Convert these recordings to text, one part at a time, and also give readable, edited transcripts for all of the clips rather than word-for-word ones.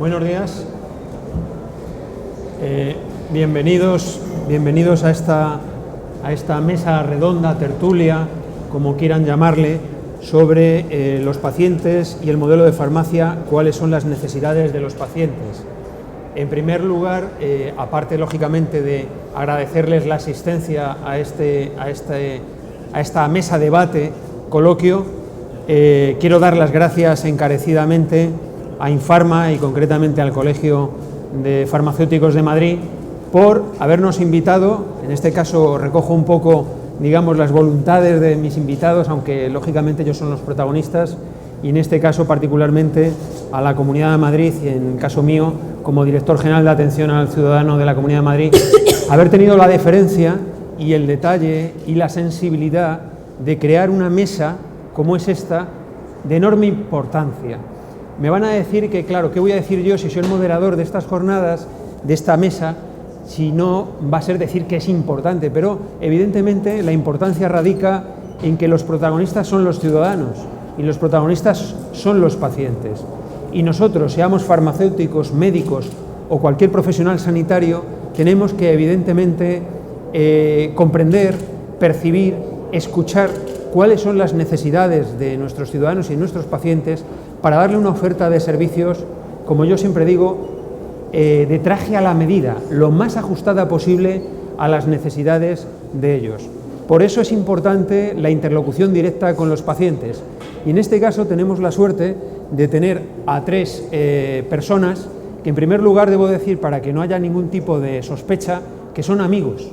Buenos días. Bienvenidos a esta mesa redonda, tertulia, como quieran llamarle, sobre los pacientes y el modelo de farmacia, cuáles son las necesidades de los pacientes. En primer lugar, aparte lógicamente de agradecerles la asistencia a esta mesa debate, coloquio, quiero dar las gracias encarecidamente a Infarma y concretamente al Colegio de Farmacéuticos de Madrid por habernos invitado. En este caso recojo un poco, digamos, las voluntades de mis invitados, aunque lógicamente ellos son los protagonistas, y en este caso particularmente a la Comunidad de Madrid y en el caso mío como Director General de Atención al Ciudadano de la Comunidad de Madrid, haber tenido la deferencia y el detalle y la sensibilidad de crear una mesa como es esta, de enorme importancia. Me van a decir que, claro, ¿qué voy a decir yo si soy el moderador de estas jornadas, de esta mesa, si no va a ser decir que es importante? Pero evidentemente la importancia radica en que los protagonistas son los ciudadanos y los protagonistas son los pacientes. Y nosotros, seamos farmacéuticos, médicos o cualquier profesional sanitario, tenemos que evidentemente comprender, percibir, escuchar cuáles son las necesidades de nuestros ciudadanos y de nuestros pacientes para darle una oferta de servicios, como yo siempre digo, de traje a la medida, lo más ajustada posible a las necesidades de ellos. Por eso es importante la interlocución directa con los pacientes. Y en este caso tenemos la suerte de tener a tres personas que, en primer lugar, debo decir, para que no haya ningún tipo de sospecha, que son amigos.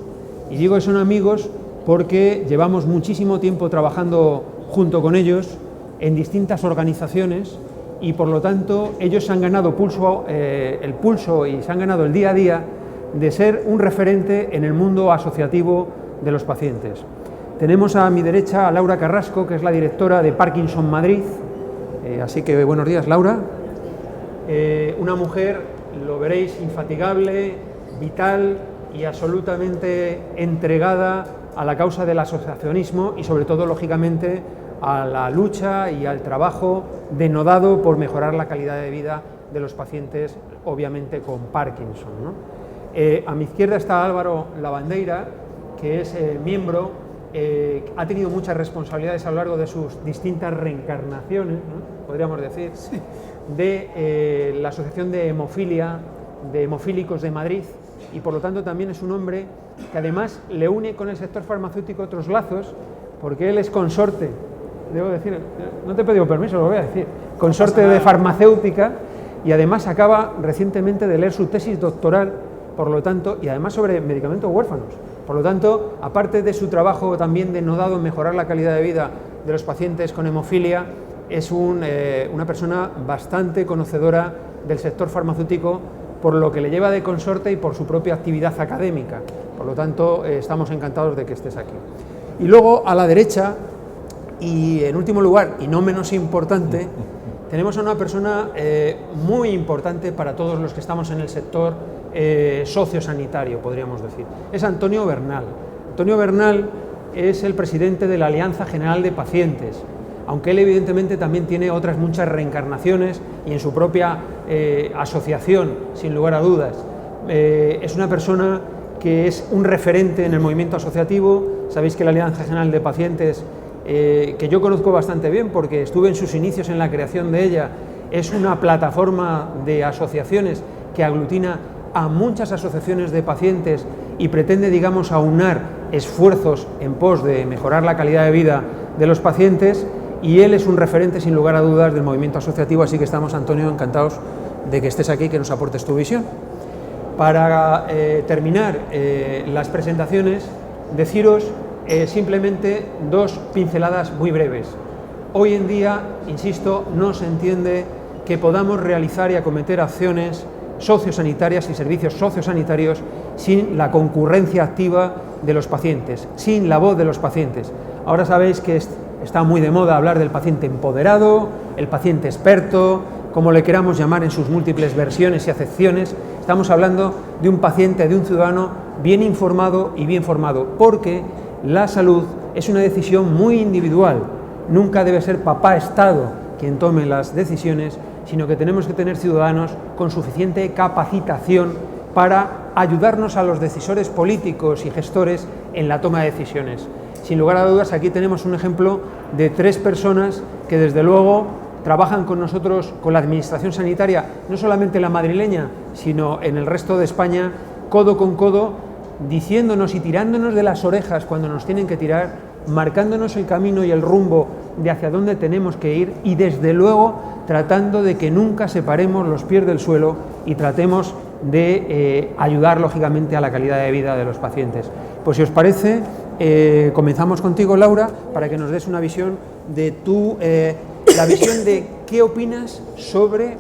Y digo que son amigos porque llevamos muchísimo tiempo trabajando junto con ellos en distintas organizaciones y, por lo tanto, ellos se han ganado el pulso y se han ganado el día a día de ser un referente en el mundo asociativo de los pacientes. Tenemos a mi derecha a Laura Carrasco, que es la directora de Parkinson Madrid, así que buenos días, Laura. Una mujer, lo veréis, infatigable, vital y absolutamente entregada a la causa del asociacionismo y, sobre todo, lógicamente, a la lucha y al trabajo denodado por mejorar la calidad de vida de los pacientes, obviamente con Parkinson, ¿no? A mi izquierda está Álvaro Lavandeira, que es miembro, ha tenido muchas responsabilidades a lo largo de sus distintas reencarnaciones, ¿no?, podríamos decir, sí, de la Asociación de Hemofilia, de Hemofílicos de Madrid, y por lo tanto también es un hombre que además le une con el sector farmacéutico otros lazos, porque él es consorte, debo decir, no te he pedido permiso, lo voy a decir, consorte de farmacéutica, y además acaba recientemente de leer su tesis doctoral, por lo tanto, y además sobre medicamentos huérfanos. Por lo tanto, aparte de su trabajo también denodado en mejorar la calidad de vida de los pacientes con hemofilia, es una persona bastante conocedora del sector farmacéutico, por lo que le lleva de consorte y por su propia actividad académica. Por lo tanto, estamos encantados de que estés aquí. Y luego, a la derecha, y en último lugar, y no menos importante, tenemos a una persona muy importante para todos los que estamos en el sector sociosanitario, podríamos decir. Es Antonio Bernal. Antonio Bernal es el presidente de la Alianza General de Pacientes, aunque él evidentemente también tiene otras muchas reencarnaciones y en su propia asociación, sin lugar a dudas. Es una persona que es un referente en el movimiento asociativo. Sabéis que la Alianza General de Pacientes, que yo conozco bastante bien porque estuve en sus inicios en la creación de ella, es una plataforma de asociaciones que aglutina a muchas asociaciones de pacientes y pretende, digamos, aunar esfuerzos en pos de mejorar la calidad de vida de los pacientes, y él es un referente sin lugar a dudas del movimiento asociativo, así que estamos, Antonio, encantados de que estés aquí y que nos aportes tu visión. Para terminar las presentaciones, deciros simplemente dos pinceladas muy breves. Hoy en día, insisto, no se entiende que podamos realizar y acometer acciones sociosanitarias y servicios sociosanitarios sin la concurrencia activa de los pacientes, sin la voz de los pacientes. Ahora sabéis que está muy de moda hablar del paciente empoderado, el paciente experto, como le queramos llamar en sus múltiples versiones y acepciones. Estamos hablando de un paciente, de un ciudadano bien informado y bien formado, porque la salud es una decisión muy individual. Nunca debe ser papá Estado quien tome las decisiones, sino que tenemos que tener ciudadanos con suficiente capacitación para ayudarnos a los decisores políticos y gestores en la toma de decisiones. Sin lugar a dudas, aquí tenemos un ejemplo de 3 personas que desde luego trabajan con nosotros, con la administración sanitaria, no solamente la madrileña, sino en el resto de España, codo con codo, diciéndonos y tirándonos de las orejas cuando nos tienen que tirar, marcándonos el camino y el rumbo de hacia dónde tenemos que ir y desde luego tratando de que nunca separemos los pies del suelo y tratemos de ayudar lógicamente a la calidad de vida de los pacientes. Pues si os parece, comenzamos contigo, Laura, para que nos des una visión de la visión de qué opinas sobre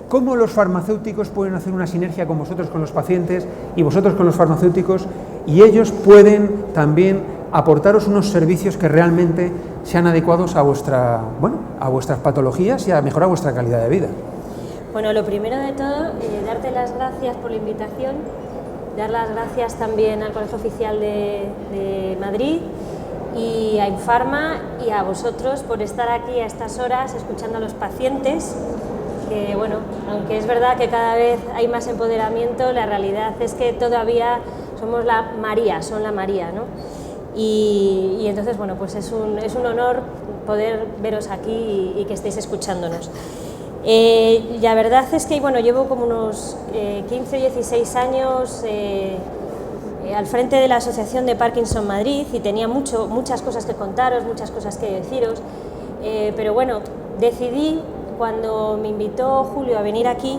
cómo los farmacéuticos pueden hacer una sinergia con vosotros, con los pacientes, y vosotros con los farmacéuticos, y ellos pueden también aportaros unos servicios que realmente sean adecuados a vuestras patologías y a mejorar vuestra calidad de vida. Bueno, lo primero de todo, darte las gracias por la invitación, dar las gracias también al Colegio Oficial de Madrid y a Infarma y a vosotros por estar aquí a estas horas escuchando a los pacientes, que bueno, aunque es verdad que cada vez hay más empoderamiento, la realidad es que todavía somos la María, ¿no? Y entonces, bueno, pues es un honor poder veros aquí y que estéis escuchándonos. La verdad es que, bueno, llevo como unos 15 o 16 años al frente de la Asociación de Parkinson Madrid y tenía muchas cosas que contaros, muchas cosas que deciros, pero bueno, decidí, cuando me invitó Julio a venir aquí,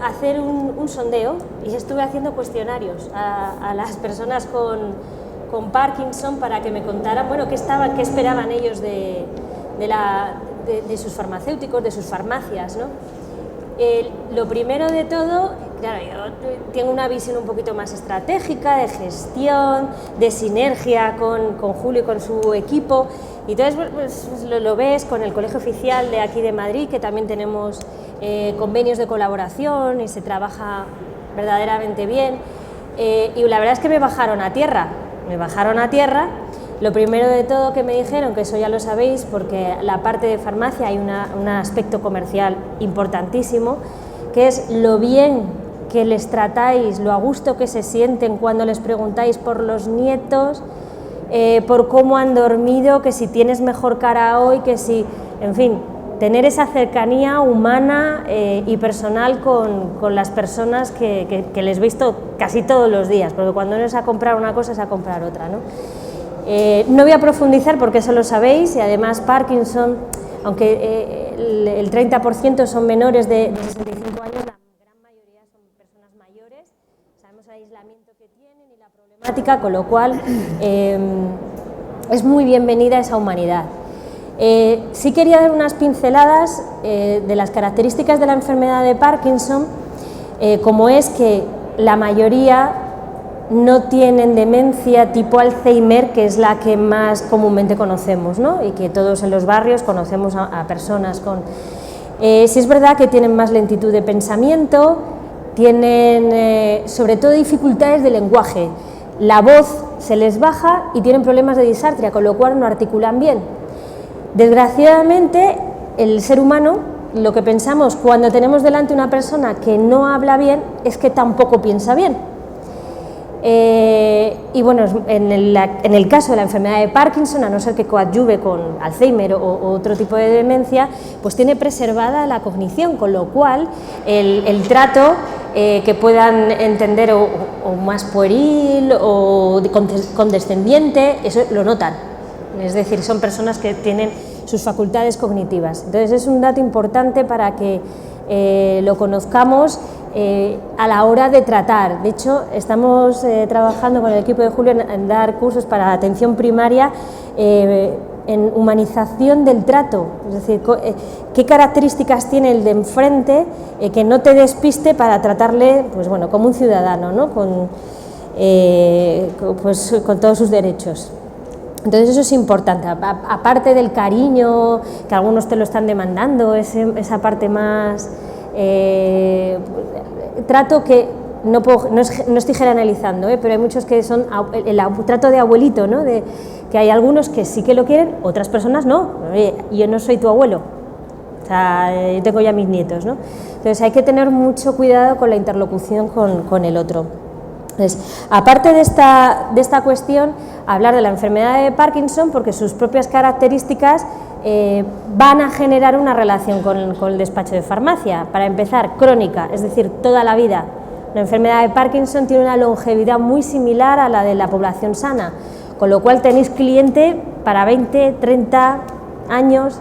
hacer un sondeo y estuve haciendo cuestionarios a las personas con Parkinson para que me contaran, bueno, qué esperaban ellos de sus farmacéuticos, de sus farmacias, ¿no? Lo primero de todo, claro, yo tengo una visión un poquito más estratégica, de gestión, de sinergia con Julio y con su equipo, y entonces pues, lo ves con el Colegio Oficial de aquí de Madrid, que también tenemos convenios de colaboración y se trabaja verdaderamente bien, y la verdad es que me bajaron a tierra. Lo primero de todo que me dijeron, que eso ya lo sabéis, porque la parte de farmacia hay un aspecto comercial importantísimo, que es lo bien que les tratáis, lo a gusto que se sienten cuando les preguntáis por los nietos, por cómo han dormido, que si tienes mejor cara hoy, que si, en fin, tener esa cercanía humana y personal con las personas que les veis casi todos los días, porque cuando no es a comprar una cosa es a comprar otra, ¿no? No voy a profundizar porque eso lo sabéis, y además Parkinson, aunque el 30% son menores de 65 años, la gran mayoría son personas mayores, sabemos el aislamiento que tienen y la problemática, con lo cual es muy bienvenida esa humanidad. Sí quería dar unas pinceladas de las características de la enfermedad de Parkinson, como es que la mayoría no tienen demencia tipo Alzheimer, que es la que más comúnmente conocemos, ¿no? Y que todos en los barrios conocemos a personas con... sí es verdad que tienen más lentitud de pensamiento, tienen sobre todo dificultades de lenguaje, la voz se les baja y tienen problemas de disartria, con lo cual no articulan bien. Desgraciadamente, el ser humano, lo que pensamos cuando tenemos delante una persona que no habla bien es que tampoco piensa bien. Y bueno, en el caso de la enfermedad de Parkinson, a no ser que coadyuve con Alzheimer o otro tipo de demencia, pues tiene preservada la cognición, con lo cual el trato que puedan entender o más pueril o condescendiente, eso lo notan, es decir, son personas que tienen sus facultades cognitivas. Entonces es un dato importante para que lo conozcamos a la hora de tratar. De hecho, estamos trabajando con el equipo de Julio en dar cursos para atención primaria en humanización del trato, es decir, qué características tiene el de enfrente que no te despiste para tratarle, pues bueno, como un ciudadano, ¿no? Con todos sus derechos. Entonces eso es importante, aparte del cariño que algunos te lo están demandando, esa parte más trato que no estoy generalizando, pero hay muchos que son el trato de abuelito, ¿no? Que hay algunos que sí que lo quieren, otras personas no. Oye, yo no soy tu abuelo, O sea, yo tengo ya mis nietos, ¿no? Entonces hay que tener mucho cuidado con la interlocución con el otro. Entonces, aparte de esta cuestión, hablar de la enfermedad de Parkinson, porque sus propias características van a generar una relación con el despacho de farmacia. Para empezar, crónica, es decir, toda la vida. La enfermedad de Parkinson tiene una longevidad muy similar a la de la población sana, con lo cual tenéis cliente para 20, 30 años.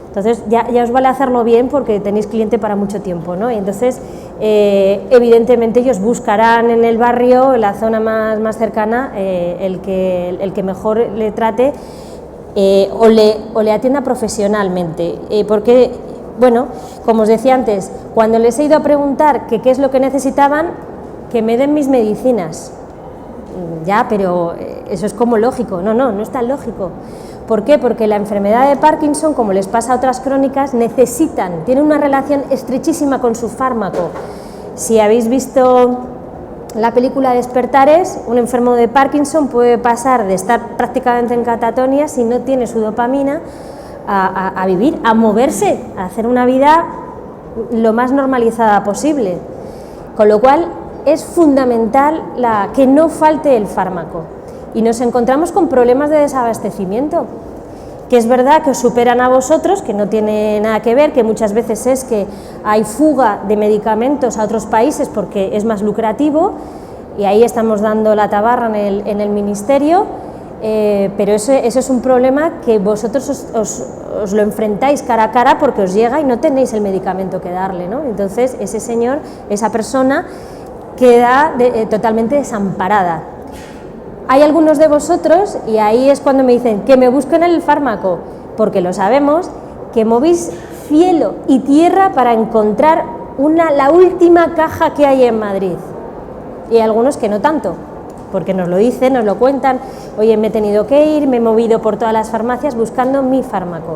Entonces ya os vale hacerlo bien porque tenéis cliente para mucho tiempo, ¿no? Y entonces evidentemente ellos buscarán en el barrio, en la zona más cercana, el que mejor le trate o le atienda profesionalmente, porque, bueno, como os decía antes, cuando les he ido a preguntar qué es lo que necesitaban, que me den mis medicinas. Ya, pero eso es como lógico. No es tan lógico. ¿Por qué? Porque la enfermedad de Parkinson, como les pasa a otras crónicas, tiene una relación estrechísima con su fármaco. Si habéis visto la película Despertares, un enfermo de Parkinson puede pasar de estar prácticamente en catatonia si no tiene su dopamina a vivir, a moverse, a hacer una vida lo más normalizada posible. Con lo cual es fundamental que no falte el fármaco. Y nos encontramos con problemas de desabastecimiento, que es verdad que os superan a vosotros, que no tiene nada que ver, que muchas veces es que hay fuga de medicamentos a otros países porque es más lucrativo, y ahí estamos dando la tabarra en el ministerio, pero eso es un problema que vosotros os lo enfrentáis cara a cara porque os llega y no tenéis el medicamento que darle, ¿no? Entonces ese señor, esa persona, queda totalmente desamparada. Hay algunos de vosotros, y ahí es cuando me dicen que me busquen el fármaco, porque lo sabemos, que movéis cielo y tierra para encontrar la última caja que hay en Madrid. Y hay algunos que no tanto, porque nos lo dicen, nos lo cuentan, oye, me he tenido que ir, me he movido por todas las farmacias buscando mi fármaco.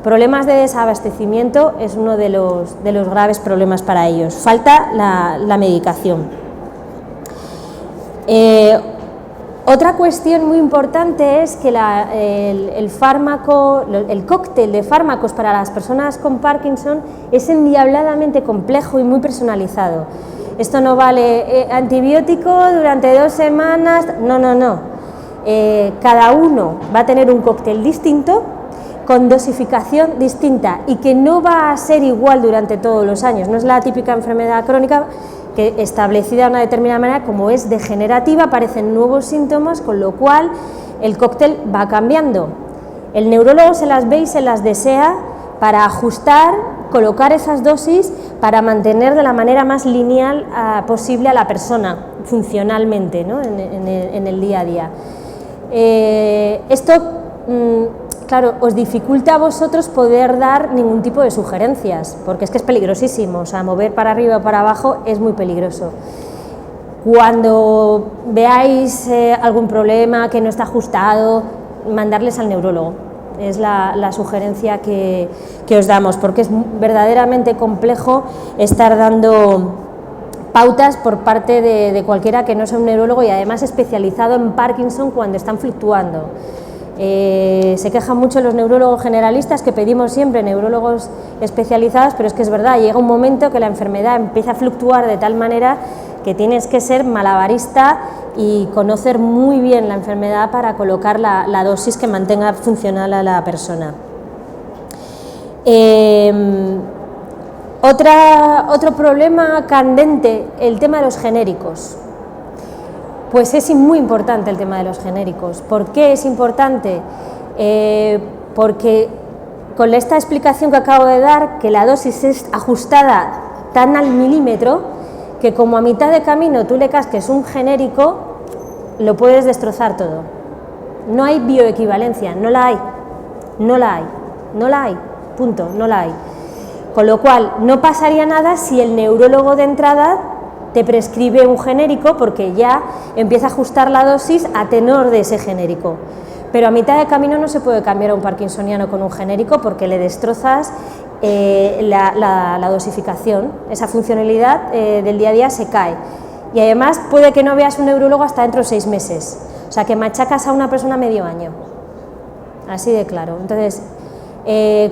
Problemas de desabastecimiento es uno de los graves problemas para ellos. Falta la medicación. Otra cuestión muy importante es que el fármaco, el cóctel de fármacos para las personas con Parkinson es endiabladamente complejo y muy personalizado. Esto no vale antibiótico durante 2 semanas, no. Cada uno va a tener un cóctel distinto, con dosificación distinta y que no va a ser igual durante todos los años. No es la típica enfermedad crónica que establecida de una determinada manera, como es degenerativa, aparecen nuevos síntomas, con lo cual el cóctel va cambiando. El neurólogo se las ve y se las desea para ajustar, colocar esas dosis para mantener de la manera más lineal posible a la persona, funcionalmente, ¿no? en el día a día. Esto, claro, os dificulta a vosotros poder dar ningún tipo de sugerencias, porque es que es peligrosísimo, o sea, mover para arriba o para abajo es muy peligroso. Cuando veáis algún problema que no está ajustado, mandarles al neurólogo, es la sugerencia que os damos, porque es verdaderamente complejo estar dando pautas por parte de cualquiera que no sea un neurólogo y además especializado en Parkinson cuando están fluctuando. Se quejan mucho los neurólogos generalistas, que pedimos siempre neurólogos especializados, pero es que es verdad, llega un momento que la enfermedad empieza a fluctuar de tal manera que tienes que ser malabarista y conocer muy bien la enfermedad para colocar la dosis que mantenga funcional a la persona. Otro problema candente, el tema de los genéricos. Pues es muy importante el tema de los genéricos. ¿Por qué es importante? Porque con esta explicación que acabo de dar, que la dosis es ajustada tan al milímetro, que como a mitad de camino tú le casques un genérico, lo puedes destrozar todo. No hay bioequivalencia, no la hay, punto, no la hay. Con lo cual, no pasaría nada si el neurólogo de entrada te prescribe un genérico, porque ya empieza a ajustar la dosis a tenor de ese genérico. Pero a mitad de camino no se puede cambiar a un parkinsoniano con un genérico porque le destrozas la dosificación, esa funcionalidad del día a día se cae. Y además puede que no veas un neurólogo hasta dentro de 6 meses, o sea que machacas a una persona medio año, así de claro. Entonces,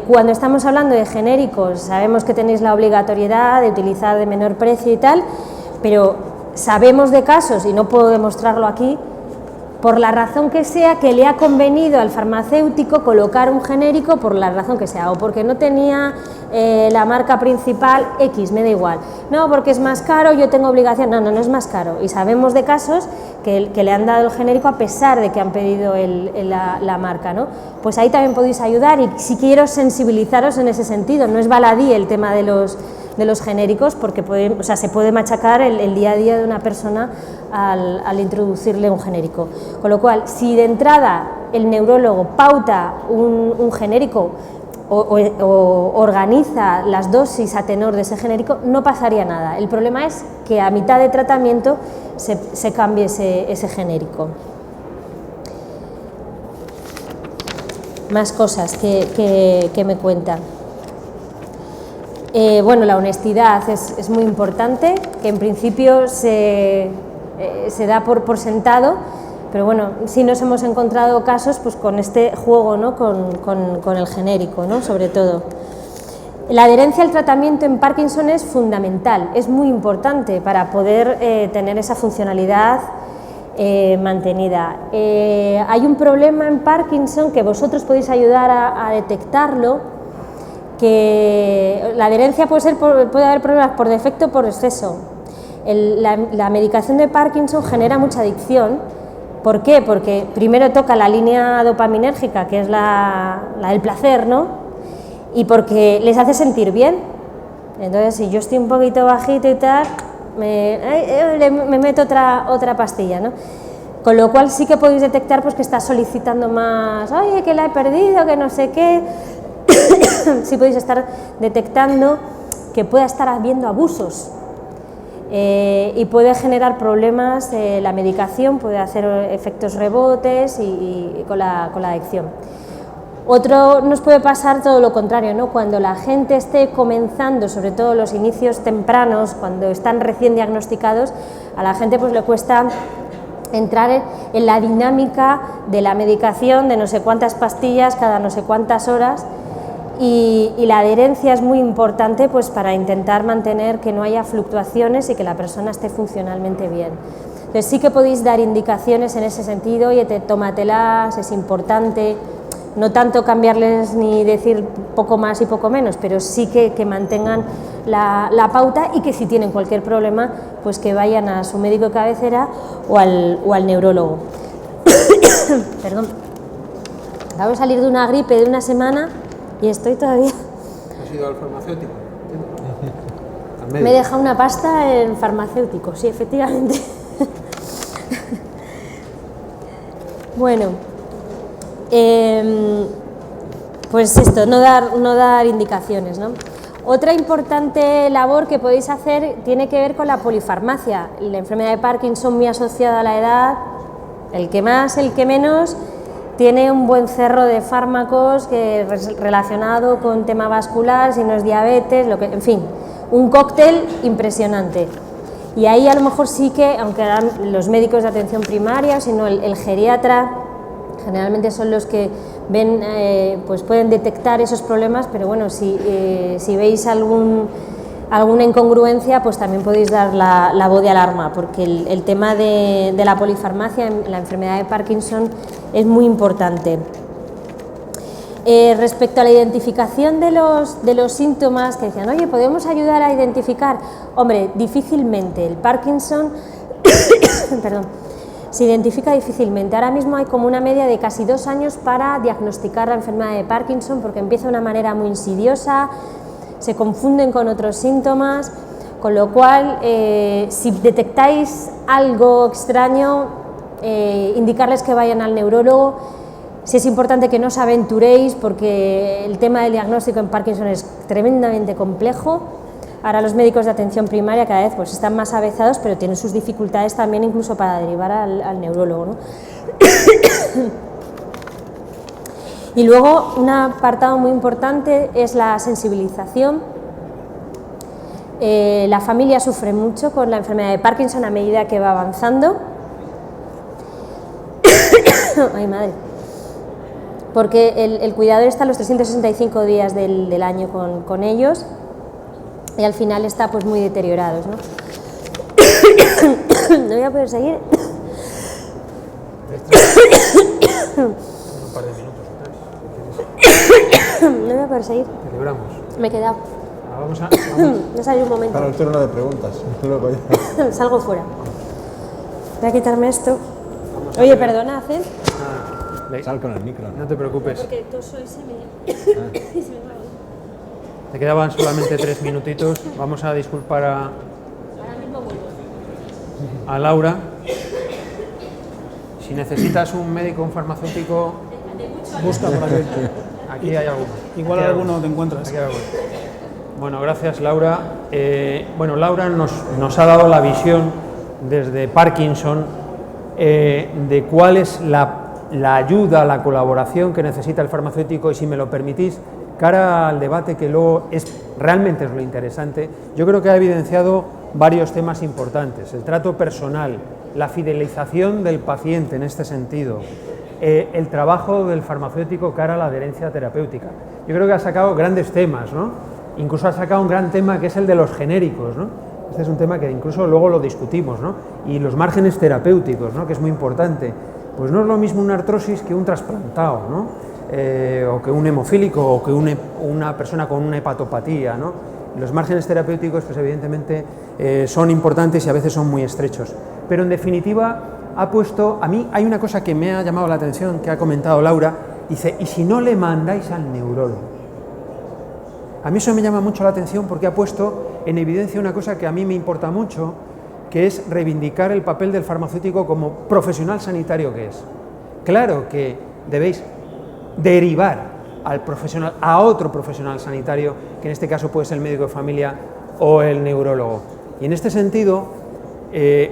Cuando estamos hablando de genéricos, sabemos que tenéis la obligatoriedad de utilizar de menor precio y tal, pero sabemos de casos, y no puedo demostrarlo aquí, por la razón que sea, que le ha convenido al farmacéutico colocar un genérico por la razón que sea, o porque no tenía la marca principal X, me da igual, no, porque es más caro, yo tengo obligación, no es más caro, y sabemos de casos que le han dado el genérico a pesar de que han pedido la marca, ¿no? Pues ahí también podéis ayudar, y si quiero sensibilizaros en ese sentido, no es baladí el tema de los genéricos, porque se puede machacar el día a día de una persona al introducirle un genérico. Con lo cual, si de entrada el neurólogo pauta un genérico o organiza las dosis a tenor de ese genérico, no pasaría nada. El problema es que a mitad de tratamiento se cambie ese genérico. Más cosas que me cuentan. Bueno, la honestidad es muy importante, que en principio se da por sentado, pero bueno, sí nos hemos encontrado casos pues con este juego, ¿no? con el genérico, ¿no? Sobre todo. La adherencia al tratamiento en Parkinson es fundamental, es muy importante para poder tener esa funcionalidad mantenida. Hay un problema en Parkinson que vosotros podéis ayudar a detectarlo, que la adherencia puede haber problemas por defecto o por exceso. La medicación de Parkinson genera mucha adicción. ¿Por qué? Porque primero toca la línea dopaminérgica, que es la del placer, ¿no? Y porque les hace sentir bien. Entonces, si yo estoy un poquito bajito y tal, me meto otra pastilla, ¿no? Con lo cual sí que podéis detectar pues, que está solicitando más, oye, que la he perdido, que no sé qué. Sí podéis estar detectando que pueda estar habiendo abusos y puede generar problemas, la medicación puede hacer efectos rebotes y con la adicción. Otro nos puede pasar todo lo contrario, ¿no? Cuando la gente esté comenzando, sobre todo los inicios tempranos, cuando están recién diagnosticados, a la gente pues le cuesta entrar en la dinámica de la medicación, de no sé cuántas pastillas cada no sé cuántas horas. Y la adherencia es muy importante pues, para intentar mantener que no haya fluctuaciones y que la persona esté funcionalmente bien. Entonces sí que podéis dar indicaciones en ese sentido, oye, tómatelas, es importante, no tanto cambiarles ni decir poco más y poco menos, pero sí que mantengan la pauta y que si tienen cualquier problema, pues que vayan a su médico de cabecera o al neurólogo. Perdón, acabo de salir de una gripe de una semana y estoy todavía... ¿Has ido al farmacéutico? Me he dejado una pasta en farmacéutico, sí, efectivamente. Bueno, pues esto, no dar indicaciones, ¿no? Otra importante labor que podéis hacer tiene que ver con la polifarmacia. La enfermedad de Parkinson muy asociada a la edad, el que más, el que menos... Tiene un buen cerro de fármacos relacionado con tema vascular, si no es diabetes, en fin, un cóctel impresionante. Y ahí a lo mejor sí que, aunque los médicos de atención primaria, sino el geriatra, generalmente son los que ven, pues pueden detectar esos problemas, pero bueno, si veis alguna incongruencia, pues también podéis dar la voz de alarma, porque el tema de la polifarmacia en la enfermedad de Parkinson es muy importante. Respecto a la identificación de los síntomas, que decían, oye, ¿podemos ayudar a identificar? Hombre, difícilmente. El Parkinson perdón, se identifica difícilmente. Ahora mismo hay como una media de casi 2 años para diagnosticar la enfermedad de Parkinson, porque empieza de una manera muy insidiosa, se confunden con otros síntomas, con lo cual, si detectáis algo extraño, indicarles que vayan al neurólogo. Si es importante que no os aventuréis, porque el tema del diagnóstico en Parkinson es tremendamente complejo. Ahora los médicos de atención primaria cada vez pues, están más avezados, pero tienen sus dificultades también incluso para derivar al neurólogo, ¿no? Y luego un apartado muy importante es la sensibilización. La familia sufre mucho con la enfermedad de Parkinson a medida que va avanzando. Ay, madre. porque el cuidador está los 365 días del año con ellos y al final está pues muy deteriorados, ¿no? No voy a poder seguir. Un par de minutos o 3. No voy a poder seguir. Te libramos. Me he quedado. Vamos. No salí un momento. Para el turno de preguntas. Luego ya. Salgo fuera. Voy a quitarme esto. Oye, perdona, Hacen. Sal con el micro. No te preocupes. Porque toso y se me... Te quedaban solamente 3 minutitos. Vamos a disculpar Ahora mismo vuelvo. a Laura. Si necesitas un médico, un farmacéutico, Busca por aquí. aquí hay alguno. Igual Aquí hay alguno te encuentras. Aquí hay alguno. Bueno, gracias Laura. Laura nos ha dado la visión desde Parkinson de cuál es la ayuda, la colaboración que necesita el farmacéutico, y si me lo permitís, cara al debate que luego realmente es lo interesante, yo creo que ha evidenciado varios temas importantes: el trato personal, la fidelización del paciente en este sentido, el trabajo del farmacéutico cara a la adherencia terapéutica. Yo creo que ha sacado grandes temas, ¿no? Incluso ha sacado un gran tema que es el de los genéricos, ¿no? Este es un tema que incluso luego lo discutimos, ¿no? Y los márgenes terapéuticos, ¿no? Que es muy importante. Pues no es lo mismo una artrosis que un trasplantado, ¿no? O que un hemofílico, o que una persona con una hepatopatía, ¿no? Los márgenes terapéuticos, pues evidentemente son importantes y a veces son muy estrechos. Pero en definitiva ha puesto, a mí hay una cosa que me ha llamado la atención, que ha comentado Laura, dice: ¿y si no le mandáis al neurólogo? A mí eso me llama mucho la atención porque ha puesto en evidencia una cosa que a mí me importa mucho, que es reivindicar el papel del farmacéutico como profesional sanitario que es. Claro que debéis derivar al profesional, a otro profesional sanitario, que en este caso puede ser el médico de familia o el neurólogo. Y en este sentido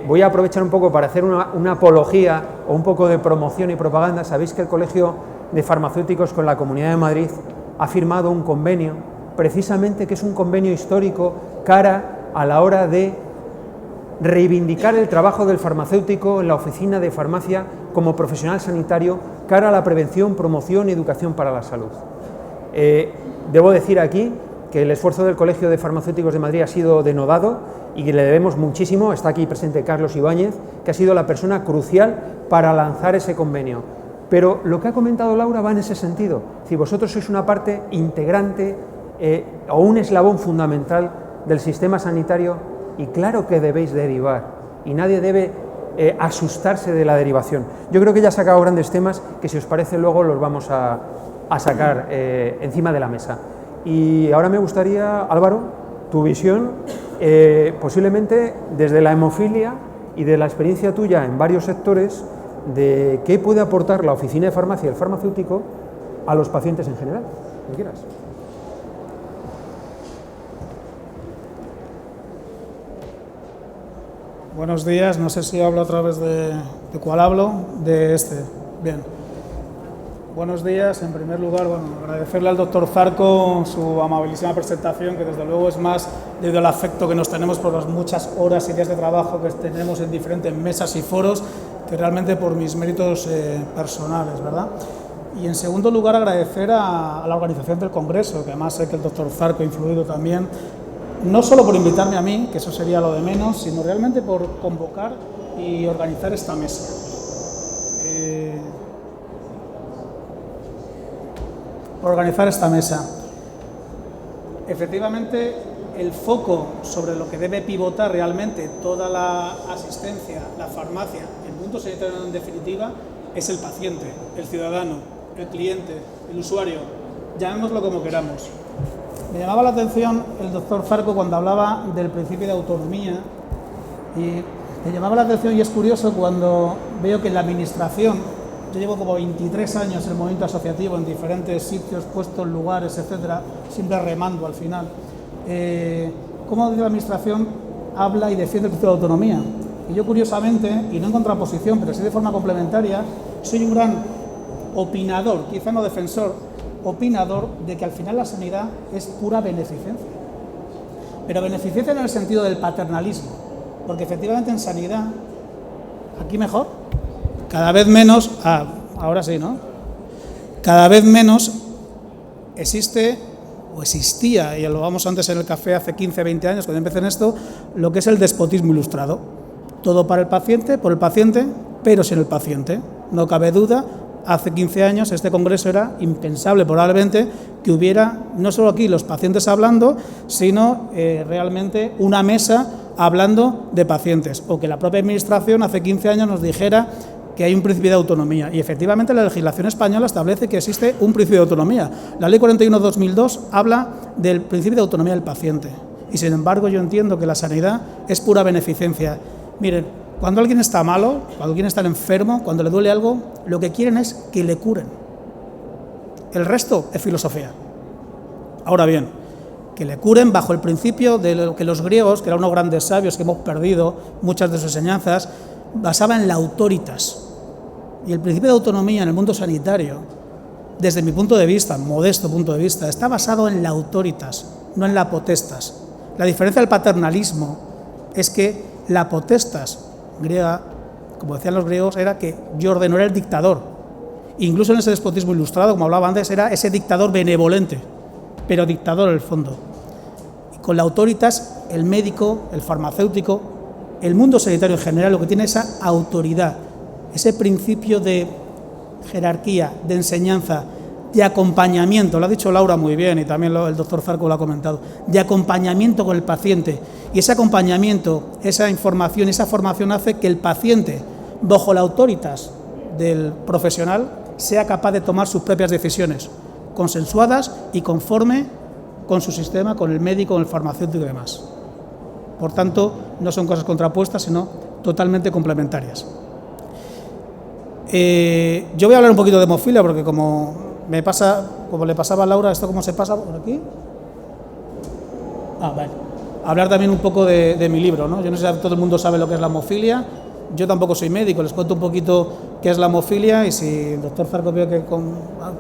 voy a aprovechar un poco para hacer una apología o un poco de promoción y propaganda. Sabéis que el Colegio de Farmacéuticos con la Comunidad de Madrid ha firmado un convenio, precisamente, que es un convenio histórico cara a la hora de reivindicar el trabajo del farmacéutico en la oficina de farmacia como profesional sanitario cara a la prevención, promoción y educación para la salud. Debo decir aquí que el esfuerzo del Colegio de Farmacéuticos de Madrid ha sido denodado y que le debemos muchísimo. Está aquí presente Carlos Ibáñez, que ha sido la persona crucial para lanzar ese convenio. Pero lo que ha comentado Laura va en ese sentido. Si vosotros sois una parte integrante o un eslabón fundamental del sistema sanitario, y claro que debéis derivar, y nadie debe asustarse de la derivación. Yo creo que ya ha sacado grandes temas que, si os parece, luego los vamos a sacar encima de la mesa. Y ahora me gustaría, Álvaro, tu visión, posiblemente desde la hemofilia y de la experiencia tuya en varios sectores, de qué puede aportar la oficina de farmacia y el farmacéutico a los pacientes en general. Lo que quieras. Buenos días, no sé si hablo a través de cuál hablo, de este. Bien. Buenos días, en primer lugar, agradecerle al doctor Zarco su amabilísima presentación, que desde luego es más debido al afecto que nos tenemos por las muchas horas y días de trabajo que tenemos en diferentes mesas y foros, que realmente por mis méritos personales, ¿verdad? Y en segundo lugar, agradecer a la organización del Congreso, que además sé que el doctor Zarco ha influido también, no solo por invitarme a mí, que eso sería lo de menos, sino realmente por convocar y organizar esta mesa. Efectivamente, el foco sobre lo que debe pivotar realmente toda la asistencia, la farmacia, el mundo sanitario en definitiva, es el paciente, el ciudadano, el cliente, el usuario, llamémoslo como queramos. Me llamaba la atención el doctor Zarco cuando hablaba del principio de autonomía, y me llamaba la atención, y es curioso cuando veo que en la administración, yo llevo como 23 años en el movimiento asociativo en diferentes sitios, puestos, lugares, etcétera, siempre remando al final, cómo la administración habla y defiende el principio de autonomía. Y yo, curiosamente, y no en contraposición, pero sí de forma complementaria, soy un gran opinador, quizá no defensor, opinador de que al final la sanidad es pura beneficencia. Pero beneficencia no en el sentido del paternalismo, porque efectivamente en sanidad, aquí mejor, cada vez menos, ahora sí, ¿no? cada vez menos existe o existía, y lo vamos antes en el café hace 15, 20 años, cuando empecé en esto, lo que es el despotismo ilustrado. Todo para el paciente, por el paciente, pero sin el paciente. No cabe duda, hace 15 años este congreso era impensable probablemente que hubiera, no solo aquí los pacientes hablando, sino realmente una mesa hablando de pacientes, o que la propia administración hace 15 años nos dijera que hay un principio de autonomía, y efectivamente la legislación española establece que existe un principio de autonomía. La Ley 41/2002 habla del principio de autonomía del paciente, y sin embargo yo entiendo que la sanidad es pura beneficencia. Miren, cuando alguien está malo, cuando alguien está enfermo, cuando le duele algo, lo que quieren es que le curen. El resto es filosofía. Ahora bien, que le curen bajo el principio de lo que los griegos, que eran unos grandes sabios que hemos perdido muchas de sus enseñanzas, basaban en la autoritas. Y el principio de autonomía en el mundo sanitario, desde mi punto de vista, modesto punto de vista, está basado en la autoritas, no en la potestas. La diferencia del paternalismo es que la potestas griega, como decían los griegos, era que yo ordeno, era el dictador. Incluso en ese despotismo ilustrado, como hablaba antes, era ese dictador benevolente, pero dictador en el fondo. Y con la autoritas, el médico, el farmacéutico, el mundo sanitario en general, lo que tiene esa autoridad, ese principio de jerarquía, de enseñanza, de acompañamiento, lo ha dicho Laura muy bien y también el doctor Zarco lo ha comentado, de acompañamiento con el paciente. Y ese acompañamiento, esa información, esa formación hace que el paciente, bajo la autoritas del profesional, sea capaz de tomar sus propias decisiones, consensuadas y conforme con su sistema, con el médico, con el farmacéutico y demás. Por tanto, no son cosas contrapuestas, sino totalmente complementarias. Yo voy a hablar un poquito de hemofilia, porque como le pasaba a Laura, ¿esto cómo se pasa por aquí? Vale. Hablar también un poco de mi libro, ¿no? Yo no sé si todo el mundo sabe lo que es la hemofilia. Yo tampoco soy médico, les cuento un poquito qué es la hemofilia, y si el doctor Zarco veo que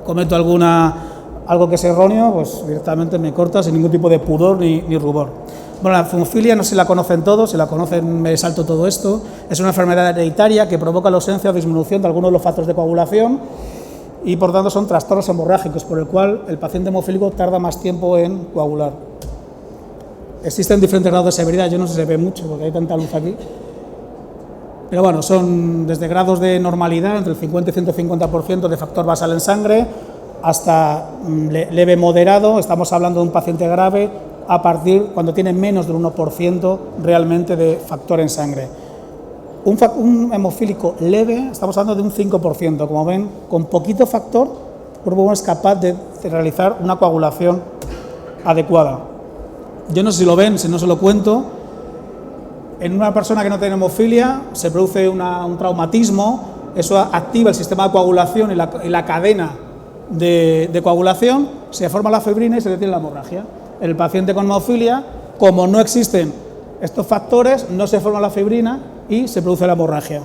cometo algo que es erróneo, pues directamente me corta sin ningún tipo de pudor ni rubor. Bueno, la hemofilia no sé si la conocen todos, si la conocen me salto todo esto. Es una enfermedad hereditaria que provoca la ausencia o disminución de algunos de los factores de coagulación y por tanto son trastornos hemorrágicos, por el cual el paciente hemofílico tarda más tiempo en coagular. Existen diferentes grados de severidad, yo no sé si se ve mucho porque hay tanta luz aquí, pero bueno, son desde grados de normalidad, entre el 50 y 150% de factor basal en sangre, hasta leve moderado. Estamos hablando de un paciente grave a partir cuando tiene menos del 1% realmente de factor en sangre. Un hemofílico leve, estamos hablando de un 5%, como ven, con poquito factor, el cuerpo es capaz de realizar una coagulación adecuada. Yo no sé si lo ven, si no se lo cuento. En una persona que no tiene hemofilia se produce un traumatismo, eso activa el sistema de coagulación y la cadena de coagulación, se forma la fibrina y se detiene la hemorragia. El paciente con hemofilia, como no existen estos factores, no se forma la fibrina y se produce la hemorragia.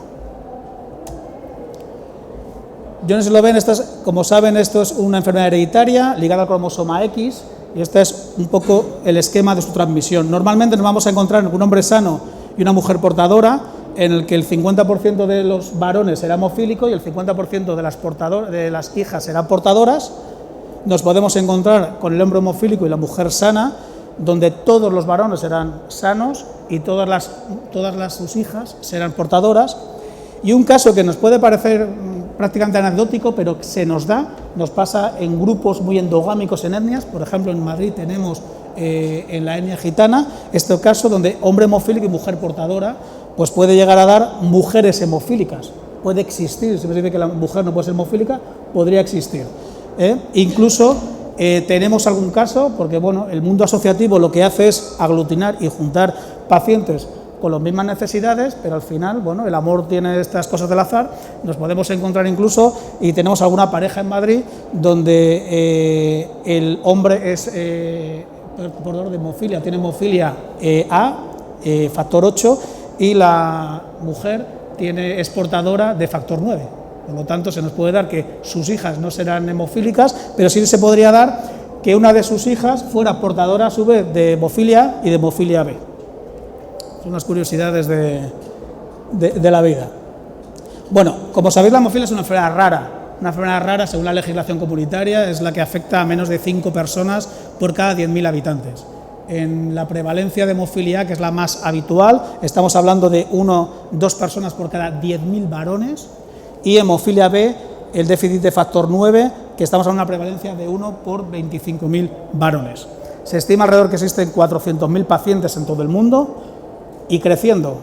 Yo no sé si lo ven, como saben, esto es una enfermedad hereditaria ligada al cromosoma X, y este es un poco el esquema de su transmisión. Normalmente nos vamos a encontrar un hombre sano y una mujer portadora, en el que el 50% de los varones será hemofílico y el 50% de las hijas serán portadoras. Nos podemos encontrar con el hombre hemofílico y la mujer sana, donde todos los varones serán sanos y todas sus hijas serán portadoras. Y un caso que nos puede parecer prácticamente anecdótico, pero que nos pasa en grupos muy endogámicos en etnias. Por ejemplo, en Madrid tenemos en la etnia gitana este caso donde hombre hemofílico y mujer portadora, pues puede llegar a dar mujeres hemofílicas. Puede existir, si me dice que la mujer no puede ser hemofílica, podría existir. Incluso tenemos algún caso, porque bueno, el mundo asociativo lo que hace es aglutinar y juntar pacientes con las mismas necesidades, pero al final, bueno, el amor tiene estas cosas del azar. Nos podemos encontrar incluso, y tenemos alguna pareja en Madrid, donde el hombre es portador de hemofilia, tiene hemofilia A, factor 8, y la mujer es portadora de factor 9. Por lo tanto, se nos puede dar que sus hijas no serán hemofílicas, pero sí se podría dar que una de sus hijas fuera portadora a su vez de hemofilia y de hemofilia B. Son unas curiosidades de la vida. Bueno, como sabéis, la hemofilia es una enfermedad rara. Una enfermedad rara, según la legislación comunitaria, es la que afecta a menos de 5 personas por cada 10.000 habitantes. En la prevalencia de hemofilia, que es la más habitual, estamos hablando de 2 personas por cada 10.000 varones, y hemofilia B, el déficit de factor 9, que estamos hablando de una prevalencia de 1 por 25.000 varones. Se estima alrededor que existen 400.000 pacientes en todo el mundo y creciendo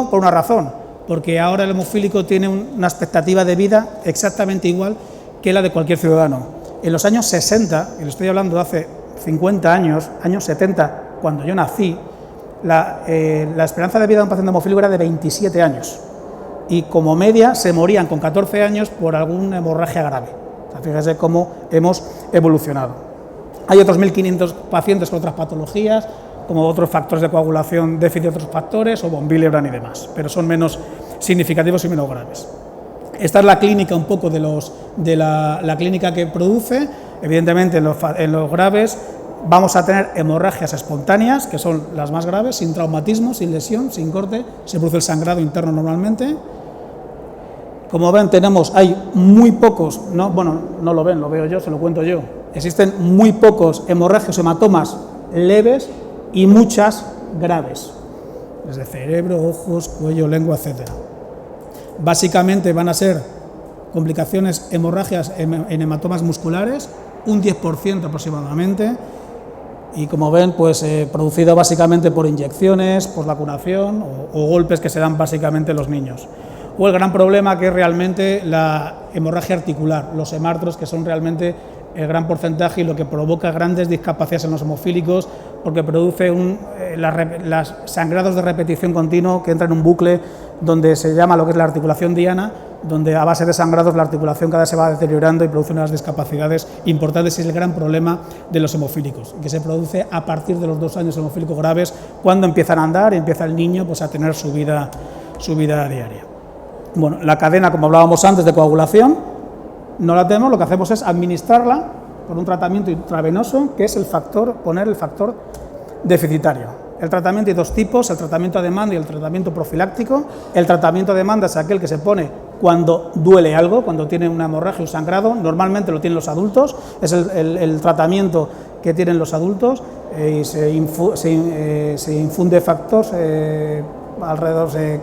por una razón, porque ahora el hemofílico tiene una expectativa de vida exactamente igual que la de cualquier ciudadano. En los años 60, y le estoy hablando de hace 50 años, años 70, cuando yo nací, la esperanza de vida de un paciente hemofílico era de 27 años y como media se morían con 14 años por alguna hemorragia grave. O sea, fíjese cómo hemos evolucionado. Hay otros 1.500 pacientes con otras patologías, como otros factores de coagulación, déficit de otros factores, o von Willebrand y demás, pero son menos significativos y menos graves. Esta es la clínica un poco de la clínica que produce. Evidentemente en los graves vamos a tener hemorragias espontáneas, que son las más graves, sin traumatismo, sin lesión, sin corte, se produce el sangrado interno normalmente. Como ven, hay muy pocos, no lo ven, lo veo yo, se lo cuento yo, existen muy pocos hemorragias o hematomas leves y muchas graves, desde cerebro, ojos, cuello, lengua, etc. Básicamente van a ser complicaciones hemorragias en hematomas musculares, un 10% aproximadamente, y como ven, pues producido básicamente por inyecciones, por vacunación o golpes que se dan básicamente los niños. O el gran problema que es realmente la hemorragia articular, los hemartros, que son realmente el gran porcentaje y lo que provoca grandes discapacidades en los hemofílicos, porque produce las sangrados de repetición continuo que entra en un bucle donde se llama lo que es la articulación diana, donde a base de sangrados la articulación cada vez se va deteriorando y produce unas discapacidades importantes, y es el gran problema de los hemofílicos, que se produce a partir de los 2 años hemofílicos graves, cuando empiezan a andar y empieza el niño pues a tener su vida diaria. Bueno, la cadena, como hablábamos antes, de coagulación, no la tenemos, lo que hacemos es administrarla por un tratamiento intravenoso, que es poner el factor deficitario. El tratamiento hay 2 tipos, el tratamiento a demanda y el tratamiento profiláctico. El tratamiento a demanda es aquel que se pone cuando duele algo, cuando tiene una hemorragia o sangrado, normalmente lo tienen los adultos, es el tratamiento que tienen los adultos, y se infunde factor alrededor de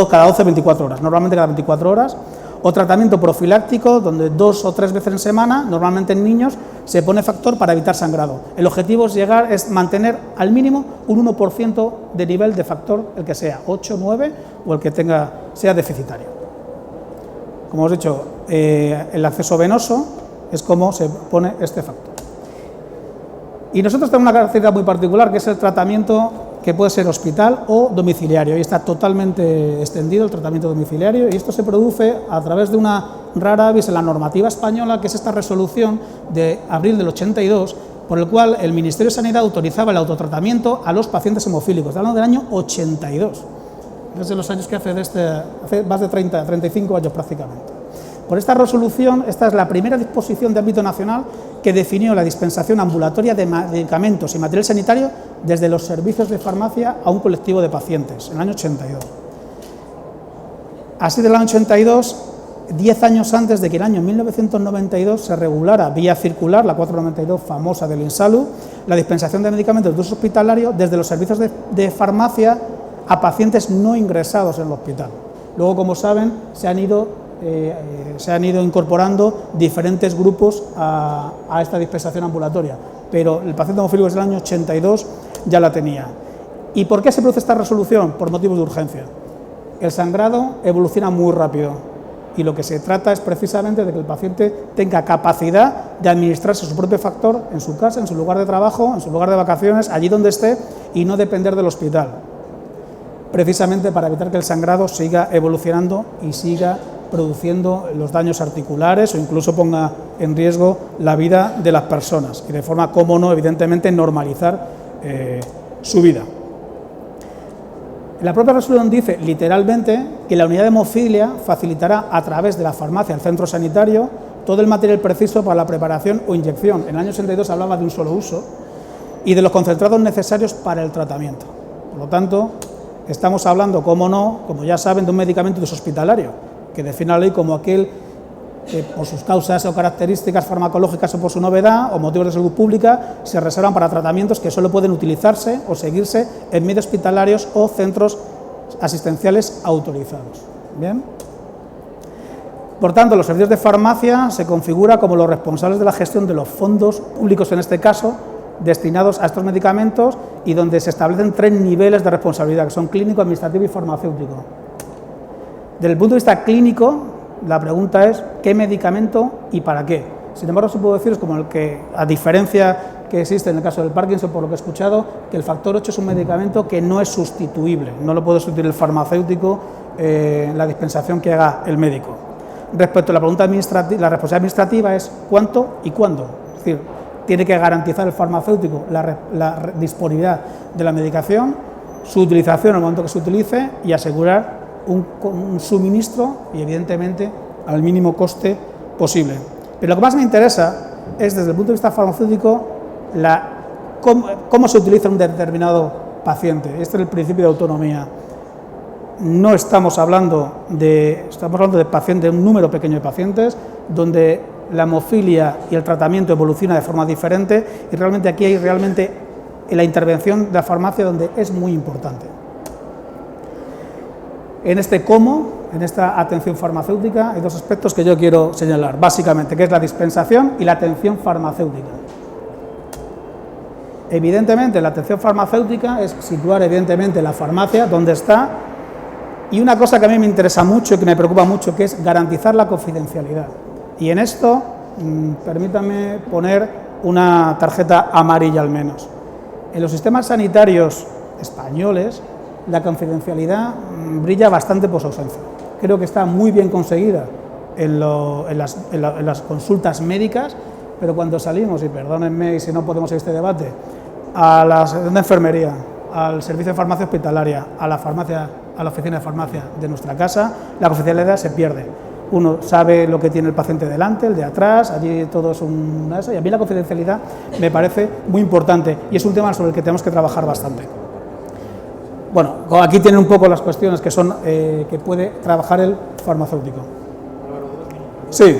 cada 12-24 horas, normalmente cada 24 horas. O tratamiento profiláctico, donde 2 o 3 veces en semana, normalmente en niños, se pone factor para evitar sangrado. El objetivo es mantener al mínimo un 1% de nivel de factor, el que sea 8, 9 o el que sea deficitario. Como os he dicho, el acceso venoso es como se pone este factor. Y nosotros tenemos una característica muy particular, que es el tratamiento que puede ser hospital o domiciliario, y está totalmente extendido el tratamiento domiciliario, y esto se produce a través de una rara avis en la normativa española, que es esta resolución de abril del 82, por el cual el Ministerio de Sanidad autorizaba el autotratamiento a los pacientes hemofílicos, hablando del año 82, desde los años que hace más de 35 años prácticamente. Por esta resolución, esta es la primera disposición de ámbito nacional que definió la dispensación ambulatoria de medicamentos y material sanitario desde los servicios de farmacia a un colectivo de pacientes, en el año 82. Así, del año 82, 10 años antes de que en el año 1992 se regulara vía circular, la 492 famosa del INSALU, la dispensación de medicamentos de uso hospitalario desde los servicios de farmacia a pacientes no ingresados en el hospital. Luego, como saben, se han ido incorporando diferentes grupos a esta dispensación ambulatoria, pero el paciente hemofílico desde el año 82 ya la tenía. ¿Y por qué se produce esta resolución? Por motivos de urgencia. El sangrado evoluciona muy rápido y lo que se trata es precisamente de que el paciente tenga capacidad de administrarse su propio factor en su casa, en su lugar de trabajo, en su lugar de vacaciones, allí donde esté, y no depender del hospital, precisamente para evitar que el sangrado siga evolucionando y siga produciendo los daños articulares o incluso ponga en riesgo la vida de las personas, y de forma, cómo no, evidentemente, normalizar su vida. La propia resolución dice literalmente que la unidad de hemofilia facilitará a través de la farmacia del centro sanitario todo el material preciso para la preparación o inyección. En el año 82 hablaba de un solo uso y de los concentrados necesarios para el tratamiento. Por lo tanto, estamos hablando, cómo no, como ya saben, de un medicamento de uso hospitalario, que define la ley como aquel por sus causas o características farmacológicas o por su novedad o motivos de salud pública, se reservan para tratamientos que solo pueden utilizarse o seguirse en medios hospitalarios o centros asistenciales autorizados. Bien. Por tanto, los servicios de farmacia se configuran como los responsables de la gestión de los fondos públicos, en este caso, destinados a estos medicamentos, y donde se establecen 3 niveles de responsabilidad, que son clínico, administrativo y farmacéutico. Desde el punto de vista clínico, la pregunta es ¿qué medicamento y para qué? Sin embargo, se puede decir, como el que, a diferencia que existe en el caso del Parkinson, por lo que he escuchado, que el factor 8 es un medicamento que no es sustituible, no lo puede sustituir el farmacéutico en la dispensación que haga el médico. Respecto a la pregunta administrativa, la responsabilidad administrativa es cuánto y cuándo, es decir, tiene que garantizar el farmacéutico la disponibilidad de la medicación, su utilización en el momento que se utilice y asegurar un suministro y, evidentemente, al mínimo coste posible. Pero lo que más me interesa es, desde el punto de vista farmacéutico, cómo se utiliza un determinado paciente. Este es el principio de autonomía. No estamos hablando de pacientes, de un número pequeño de pacientes, donde la hemofilia y el tratamiento evoluciona de forma diferente, y realmente aquí hay la intervención de la farmacia donde es muy importante. En esta atención farmacéutica, hay 2 aspectos que yo quiero señalar, básicamente, que es la dispensación y la atención farmacéutica. Evidentemente, la atención farmacéutica es situar, evidentemente, la farmacia donde está, y una cosa que a mí me interesa mucho y que me preocupa mucho, que es garantizar la confidencialidad. Y en esto, permítanme poner una tarjeta amarilla al menos. En los sistemas sanitarios españoles, la confidencialidad brilla bastante por su ausencia. Creo que está muy bien conseguida en las consultas médicas, pero cuando salimos, y perdónenme si no podemos ir a este debate, a la sección de enfermería, al servicio de farmacia hospitalaria, a la oficina de farmacia de nuestra casa, la confidencialidad se pierde. Uno sabe lo que tiene el paciente delante, el de atrás, allí todo es eso, y a mí la confidencialidad me parece muy importante y es un tema sobre el que tenemos que trabajar bastante. Bueno, aquí tienen un poco las cuestiones que puede trabajar el farmacéutico. Sí.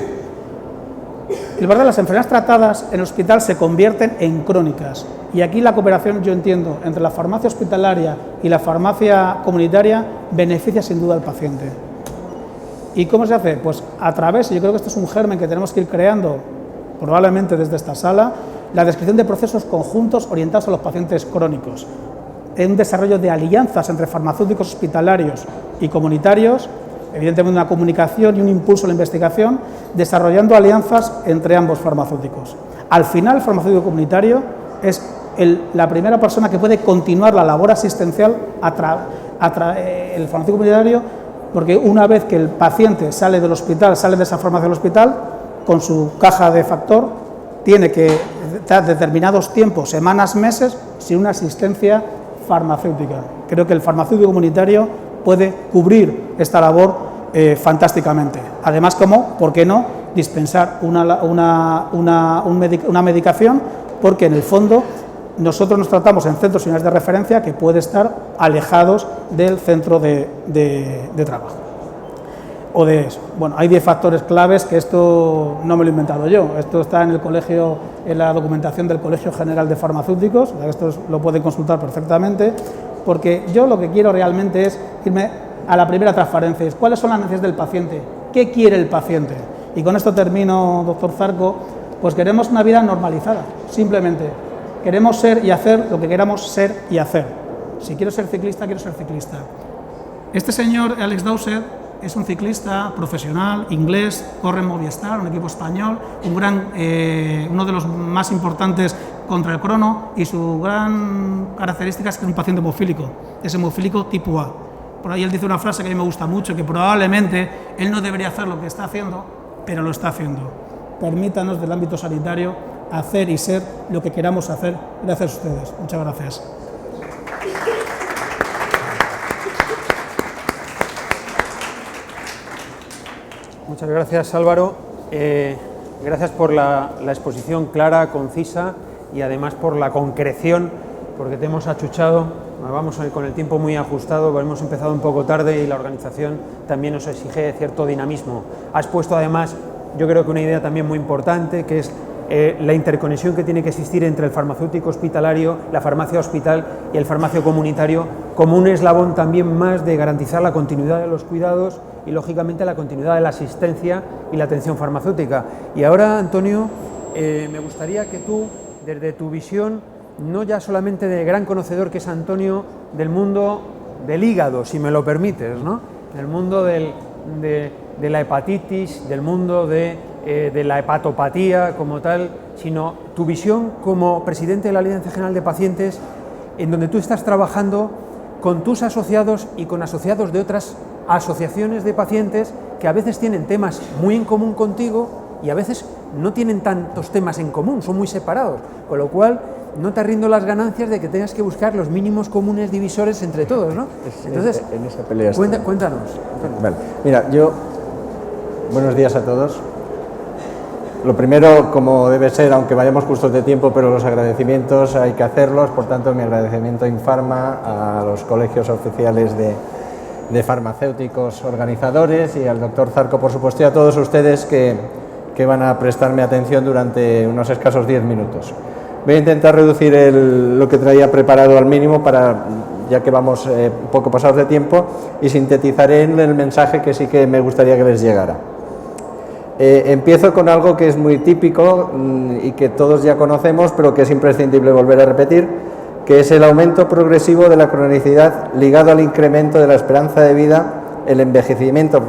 En verdad, las enfermedades tratadas en el hospital se convierten en crónicas, y aquí la cooperación, yo entiendo, entre la farmacia hospitalaria y la farmacia comunitaria beneficia sin duda al paciente. ¿Y cómo se hace? Pues a través, y yo creo que esto es un germen que tenemos que ir creando, probablemente desde esta sala, la descripción de procesos conjuntos orientados a los pacientes crónicos, en un desarrollo de alianzas entre farmacéuticos hospitalarios y comunitarios, evidentemente una comunicación y un impulso a la investigación, desarrollando alianzas entre ambos farmacéuticos. Al final, el farmacéutico comunitario es la primera persona que puede continuar la labor asistencial el farmacéutico comunitario, porque una vez que el paciente sale del hospital, sale de esa farmacia del hospital, con su caja de factor, tiene que estar determinados tiempos, semanas, meses, sin una asistencia farmacéutica. Creo que el farmacéutico comunitario puede cubrir esta labor fantásticamente. Además, ¿por qué no dispensar una medicación? Porque en el fondo nosotros nos tratamos en centros y unidades de referencia que pueden estar alejados del centro de trabajo. O de eso. Bueno, hay 10 factores claves que esto no me lo he inventado yo. Esto está en el colegio, en la documentación del Colegio General de Farmacéuticos. Esto lo pueden consultar perfectamente, porque yo lo que quiero realmente es irme a la primera transparencia. ¿Cuáles son las necesidades del paciente? ¿Qué quiere el paciente? Y con esto termino, doctor Zarco. Pues queremos una vida normalizada, simplemente. Queremos ser y hacer lo que queramos ser y hacer. Si quiero ser ciclista, quiero ser ciclista. Este señor, Alex Dowsett, es un ciclista profesional, inglés, corre en Movistar, un equipo español, uno de los más importantes contra el crono, y su gran característica es que es un paciente hemofílico, es hemofílico tipo A. Por ahí él dice una frase que a mí me gusta mucho, que probablemente él no debería hacer lo que está haciendo, pero lo está haciendo. Permítanos, del ámbito sanitario, hacer y ser lo que queramos hacer. Gracias a ustedes. Muchas gracias. Muchas gracias, Álvaro. Gracias por la exposición clara, concisa, y además por la concreción, porque te hemos achuchado. Vamos con el tiempo muy ajustado, hemos empezado un poco tarde y la organización también nos exige cierto dinamismo. Has puesto además yo creo que una idea también muy importante, que es la interconexión que tiene que existir entre el farmacéutico hospitalario, la farmacia hospital y el farmacio comunitario, como un eslabón también más de garantizar la continuidad de los cuidados y, lógicamente, la continuidad de la asistencia y la atención farmacéutica. Y ahora, Antonio, me gustaría que tú, desde tu visión, no ya solamente de gran conocedor que es Antonio del mundo del hígado, si me lo permites, ¿no?, del mundo de la hepatitis, del mundo de la hepatopatía como tal, sino tu visión como presidente de la Alianza General de Pacientes, en donde tú estás trabajando con tus asociados y con asociados de otras asociaciones de pacientes que a veces tienen temas muy en común contigo y a veces no tienen tantos temas en común, son muy separados, con lo cual no te rindo las ganancias de que tengas que buscar los mínimos comunes divisores entre todos, ¿no? Entonces, en esa pelea cuéntanos. Vale. Mira, buenos días a todos. Lo primero, como debe ser, aunque vayamos justos de tiempo, pero los agradecimientos hay que hacerlos, por tanto mi agradecimiento a Infarma, a los colegios oficiales de farmacéuticos organizadores y al doctor Zarco, por supuesto, y a todos ustedes que van a prestarme atención durante unos escasos 10 minutos. Voy a intentar reducir lo que traía preparado al mínimo, ya que vamos un poco pasados de tiempo, y sintetizaré en el mensaje que sí que me gustaría que les llegara. Empiezo con algo que es muy típico y que todos ya conocemos, pero que es imprescindible volver a repetir, que es el aumento progresivo de la cronicidad ligado al incremento de la esperanza de vida, el envejecimiento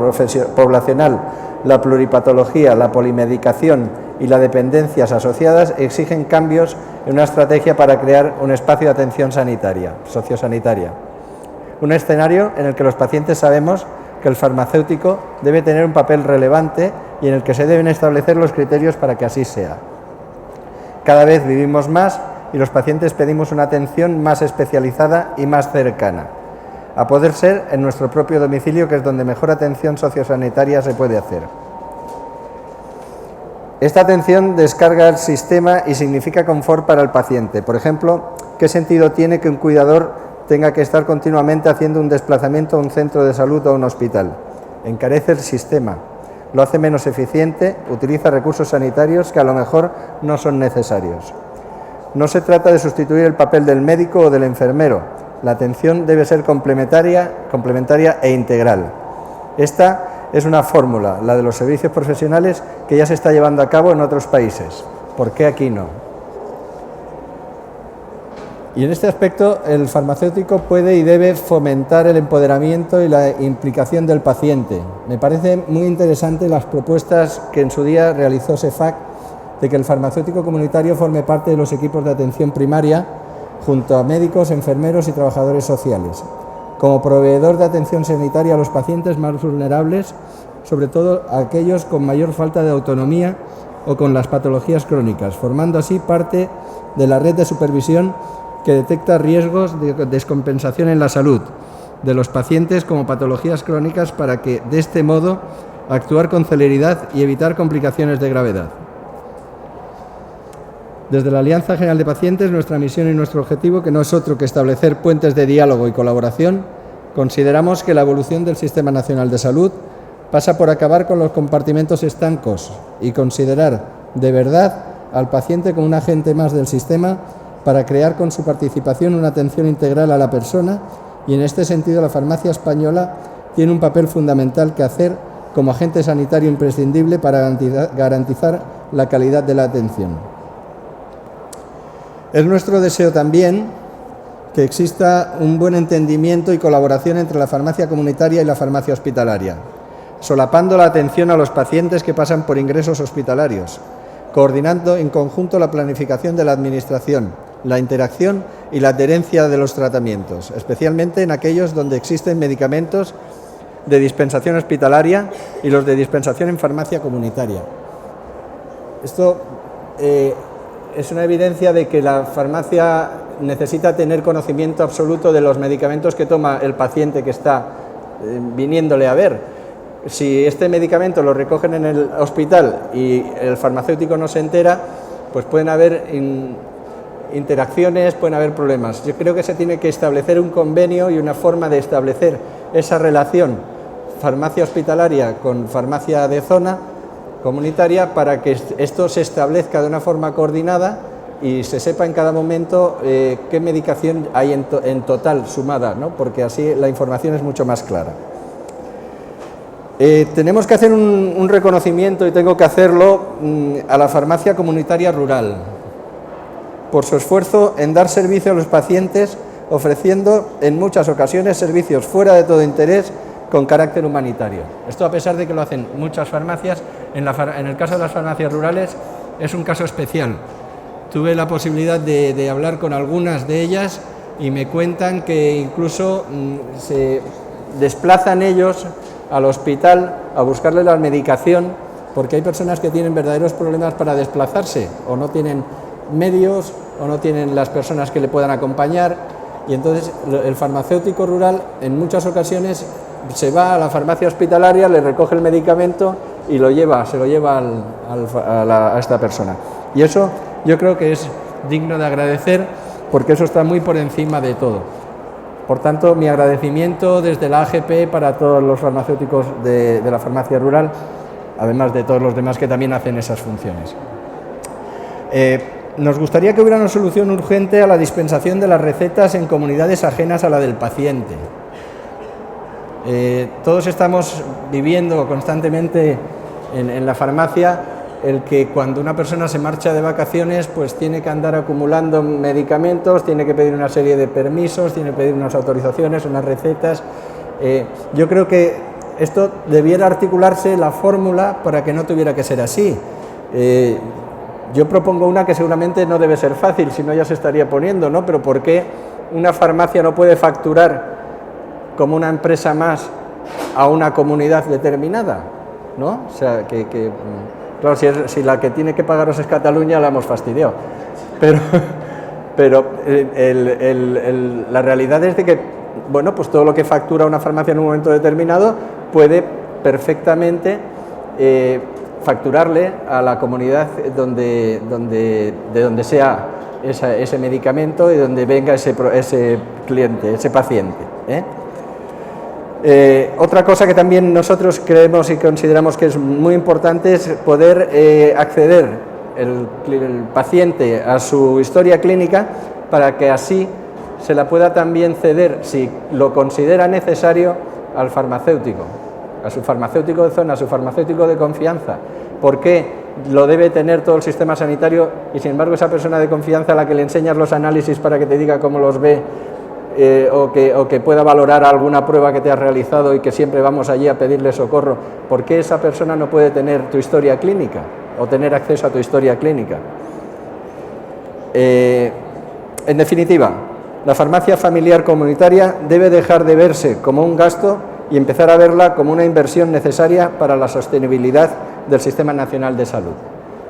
poblacional, la pluripatología, la polimedicación y las dependencias asociadas exigen cambios en una estrategia para crear un espacio de atención sanitaria, sociosanitaria. Un escenario en el que los pacientes sabemos que el farmacéutico debe tener un papel relevante y en el que se deben establecer los criterios para que así sea. Cada vez vivimos más y los pacientes pedimos una atención más especializada y más cercana, a poder ser en nuestro propio domicilio, que es donde mejor atención sociosanitaria se puede hacer. Esta atención descarga el sistema y significa confort para el paciente. Por ejemplo, ¿qué sentido tiene que un cuidador tenga que estar continuamente haciendo un desplazamiento a un centro de salud o a un hospital? Encarece el sistema, lo hace menos eficiente, utiliza recursos sanitarios que a lo mejor no son necesarios. No se trata de sustituir el papel del médico o del enfermero. La atención debe ser complementaria e integral. Esta es una fórmula, la de los servicios profesionales, que ya se está llevando a cabo en otros países. ¿Por qué aquí no? Y en este aspecto, el farmacéutico puede y debe fomentar el empoderamiento y la implicación del paciente. Me parece muy interesante las propuestas que en su día realizó SEFAC de que el farmacéutico comunitario forme parte de los equipos de atención primaria junto a médicos, enfermeros y trabajadores sociales, como proveedor de atención sanitaria a los pacientes más vulnerables, sobre todo a aquellos con mayor falta de autonomía o con las patologías crónicas, formando así parte de la red de supervisión que detecta riesgos de descompensación en la salud de los pacientes como patologías crónicas, para que, de este modo, actuar con celeridad y evitar complicaciones de gravedad. Desde la Alianza General de Pacientes, nuestra misión y nuestro objetivo, que no es otro que establecer puentes de diálogo y colaboración, consideramos que la evolución del Sistema Nacional de Salud pasa por acabar con los compartimentos estancos y considerar de verdad al paciente como un agente más del sistema, para crear con su participación una atención integral a la persona, y en este sentido la farmacia española tiene un papel fundamental que hacer como agente sanitario imprescindible para garantizar la calidad de la atención. Es nuestro deseo también que exista un buen entendimiento y colaboración entre la farmacia comunitaria y la farmacia hospitalaria, solapando la atención a los pacientes que pasan por ingresos hospitalarios, coordinando en conjunto la planificación de la administración, la interacción y la adherencia de los tratamientos, especialmente en aquellos donde existen medicamentos de dispensación hospitalaria y los de dispensación en farmacia comunitaria. Esto es una evidencia de que la farmacia necesita tener conocimiento absoluto de los medicamentos que toma el paciente que está viniéndole a ver. Si este medicamento lo recogen en el hospital y el farmacéutico no se entera, pues pueden haber interacciones, pueden haber problemas. Yo creo que se tiene que establecer un convenio y una forma de establecer esa relación farmacia hospitalaria con farmacia de zona, comunitaria para que esto se establezca de una forma coordinada y se sepa en cada momento qué medicación hay en total sumada, ¿no? Porque así la información es mucho más clara. Tenemos que hacer un reconocimiento, y tengo que hacerlo, a la farmacia comunitaria rural, por su esfuerzo en dar servicio a los pacientes, ofreciendo en muchas ocasiones servicios fuera de todo interés con carácter humanitario. Esto, a pesar de que lo hacen muchas farmacias, en el caso de las farmacias rurales es un caso especial. Tuve la posibilidad de hablar con algunas de ellas y me cuentan que incluso se desplazan ellos al hospital a buscarle la medicación, porque hay personas que tienen verdaderos problemas para desplazarse, o no tienen medios, o no tienen las personas que le puedan acompañar, y entonces el farmacéutico rural en muchas ocasiones se va a la farmacia hospitalaria, le recoge el medicamento y se lo lleva a esta persona. Y eso yo creo que es digno de agradecer, porque eso está muy por encima de todo. Por tanto, mi agradecimiento desde la AGP para todos los farmacéuticos de la farmacia rural, además de todos los demás que también hacen esas funciones. Nos gustaría que hubiera una solución urgente a la dispensación de las recetas en comunidades ajenas a la del paciente. Todos estamos viviendo constantemente en la farmacia el que cuando una persona se marcha de vacaciones, pues tiene que andar acumulando medicamentos, tiene que pedir una serie de permisos, tiene que pedir unas autorizaciones, unas recetas. Yo creo que esto debiera articularse la fórmula para que no tuviera que ser así. Yo propongo una que seguramente no debe ser fácil, si no ya se estaría poniendo, ¿no? Pero ¿por qué una farmacia no puede facturar como una empresa más a una comunidad determinada, ¿no? O sea, claro, si la que tiene que pagaros es Cataluña, la hemos fastidiado. Pero la realidad es de que, bueno, pues todo lo que factura una farmacia en un momento determinado puede perfectamente facturarle a la comunidad de donde sea ese medicamento y donde venga ese cliente, ese paciente, Otra cosa que también nosotros creemos y consideramos que es muy importante es poder acceder el paciente a su historia clínica para que así se la pueda también ceder, si lo considera necesario, al farmacéutico, a su farmacéutico de zona, a su farmacéutico de confianza. ¿Por qué lo debe tener todo el sistema sanitario y sin embargo esa persona de confianza a la que le enseñas los análisis para que te diga cómo los ve o que pueda valorar alguna prueba que te has realizado y que siempre vamos allí a pedirle socorro, ¿por qué esa persona no puede tener tu historia clínica o tener acceso a tu historia clínica? En definitiva, la farmacia familiar comunitaria debe dejar de verse como un gasto y empezar a verla como una inversión necesaria para la sostenibilidad del Sistema Nacional de Salud.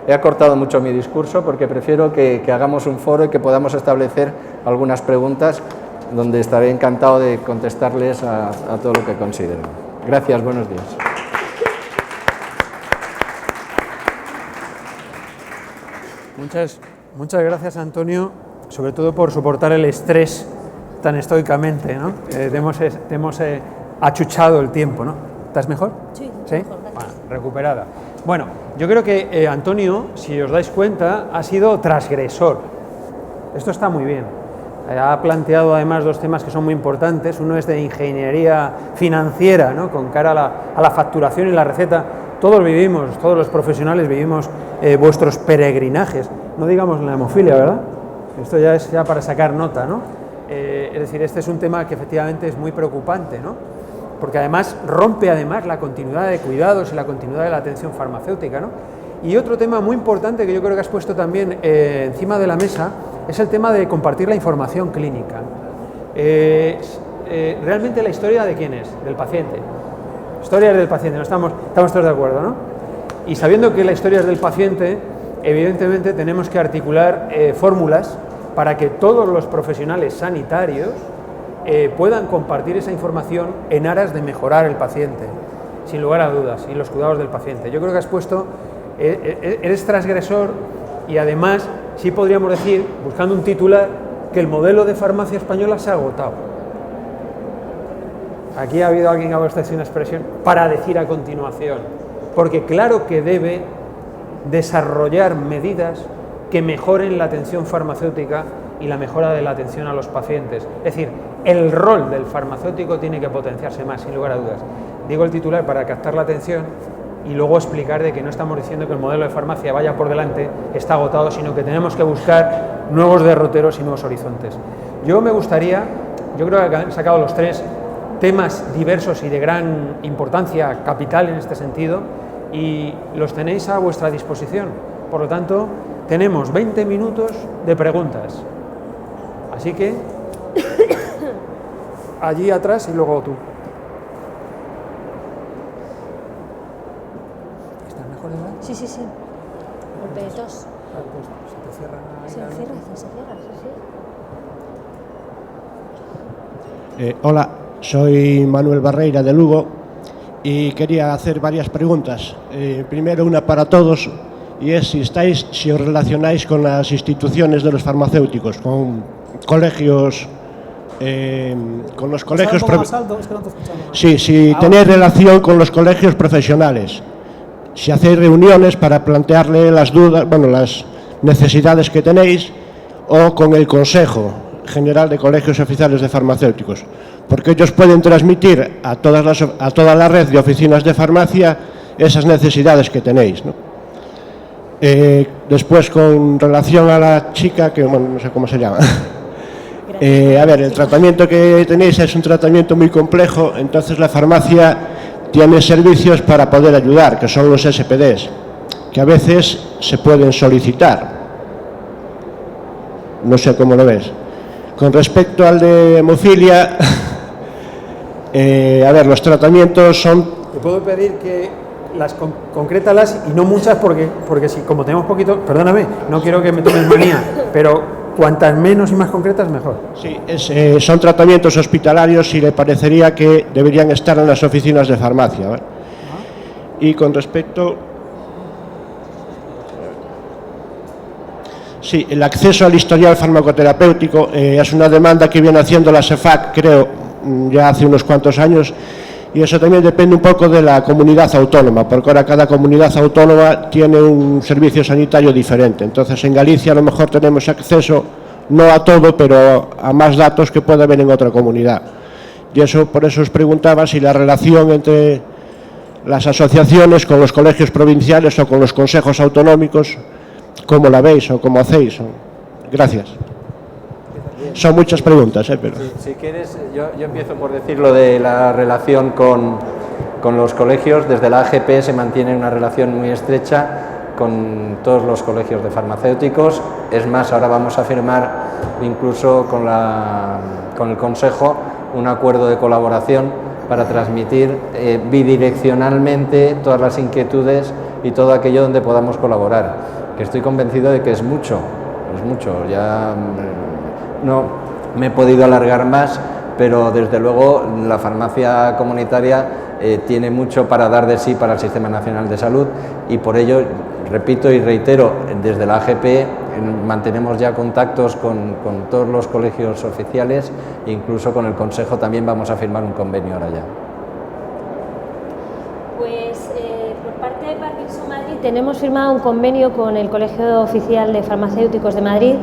He acortado mucho mi discurso porque prefiero que hagamos un foro y que podamos establecer algunas preguntas donde estaré encantado de contestarles a todo lo que consideren. Gracias, buenos días. Muchas gracias, Antonio, sobre todo por soportar el estrés tan estoicamente, ¿no? Te hemos achuchado el tiempo, ¿no? ¿Estás mejor? Sí, ¿Sí? mejor, gracias. Bueno, recuperada. Bueno, yo creo que Antonio, si os dais cuenta, ha sido transgresor. Esto está muy bien. Ha planteado además dos temas que son muy importantes. Uno es de ingeniería financiera, ¿no? Con cara a la facturación y la receta. Todos vivimos, todos los profesionales vivimos vuestros peregrinajes. No digamos la hemofilia, ¿verdad? Esto ya es para sacar nota, ¿no? Es decir, este es un tema que efectivamente es muy preocupante, ¿no? Porque además rompe la continuidad de cuidados y la continuidad de la atención farmacéutica, ¿no? Y otro tema muy importante que yo creo que has puesto también encima de la mesa es el tema de compartir la información clínica. Realmente la historia de quién es, del paciente. Historia es del paciente, no estamos todos de acuerdo, ¿no? Y sabiendo que la historia es del paciente, evidentemente tenemos que articular fórmulas para que todos los profesionales sanitarios puedan compartir esa información en aras de mejorar el paciente, sin lugar a dudas, y los cuidados del paciente. Yo creo que has puesto, eres transgresor y además sí podríamos decir, buscando un titular, que el modelo de farmacia española se ha agotado. Aquí ha habido alguien que ha puesto una expresión para decir a continuación. porque claro que debe desarrollar medidas que mejoren la atención farmacéutica y la mejora de la atención a los pacientes. Es decir, el rol del farmacéutico tiene que potenciarse más, sin lugar a dudas. Digo el titular para captar la atención y luego explicar de que no estamos diciendo que el modelo de farmacia vaya por delante, está agotado, sino que tenemos que buscar nuevos derroteros y nuevos horizontes. Yo creo que han sacado los tres temas diversos y de gran importancia capital en este sentido y los tenéis a vuestra disposición. Por lo tanto, tenemos 20 minutos de preguntas. Así que, allí atrás y luego tú. ¿Estás mejor de verdad? Sí, sí, sí. Golpe de tos. Se te cierra ahí. Se cierra, sí. Hola, soy Manuel Barreira de Lugo y quería hacer varias preguntas. Primero una para todos, y es si os relacionáis con las instituciones de los farmacéuticos, con colegios, con los colegios. Más alto, es que no te escuchamos. Sí, si tenéis relación con los colegios profesionales, si hacéis reuniones para plantearle las dudas, bueno, las necesidades que tenéis, o con el Consejo General de Colegios Oficiales de Farmacéuticos, porque ellos pueden transmitir a toda la red de oficinas de farmacia esas necesidades que tenéis, ¿no? Después, con relación a la chica, que bueno, no sé cómo se llama, a ver, el tratamiento que tenéis es un tratamiento muy complejo, entonces la farmacia tiene servicios para poder ayudar, que son los SPDs, que a veces se pueden solicitar. No sé cómo lo ves. Con respecto al de hemofilia, a ver, los tratamientos son... Te puedo pedir que las concrétalas y no muchas porque si como tenemos poquito, perdóname, no quiero que me tomes manía, pero cuantas menos y más concretas mejor. Sí, son tratamientos hospitalarios y le parecería que deberían estar en las oficinas de farmacia, ¿vale? Y con respecto... Sí, el acceso al historial farmacoterapéutico es una demanda que viene haciendo la SEFAC, creo, ya hace unos cuantos años, y eso también depende un poco de la comunidad autónoma, porque ahora cada comunidad autónoma tiene un servicio sanitario diferente. Entonces, en Galicia a lo mejor tenemos acceso, no a todo, pero a más datos que puede haber en otra comunidad. Y eso, por eso os preguntaba si la relación entre las asociaciones con los colegios provinciales o con los consejos autonómicos, ¿cómo la veis o cómo hacéis? Gracias. Son muchas preguntas, pero... Si quieres, yo empiezo por decir lo de la relación con los colegios. Desde la AGP se mantiene una relación muy estrecha con todos los colegios de farmacéuticos. Es más, ahora vamos a firmar incluso con el Consejo un acuerdo de colaboración para transmitir bidireccionalmente todas las inquietudes y todo aquello donde podamos colaborar, que estoy convencido de que es mucho. Ya no me he podido alargar más, pero desde luego la farmacia comunitaria tiene mucho para dar de sí para el Sistema Nacional de Salud, y por ello, repito y reitero, desde la AGP mantenemos ya contactos con todos los colegios oficiales, incluso con el Consejo también vamos a firmar un convenio ahora ya. Pues por parte de Parkinson Madrid tenemos firmado un convenio con el Colegio Oficial de Farmacéuticos de Madrid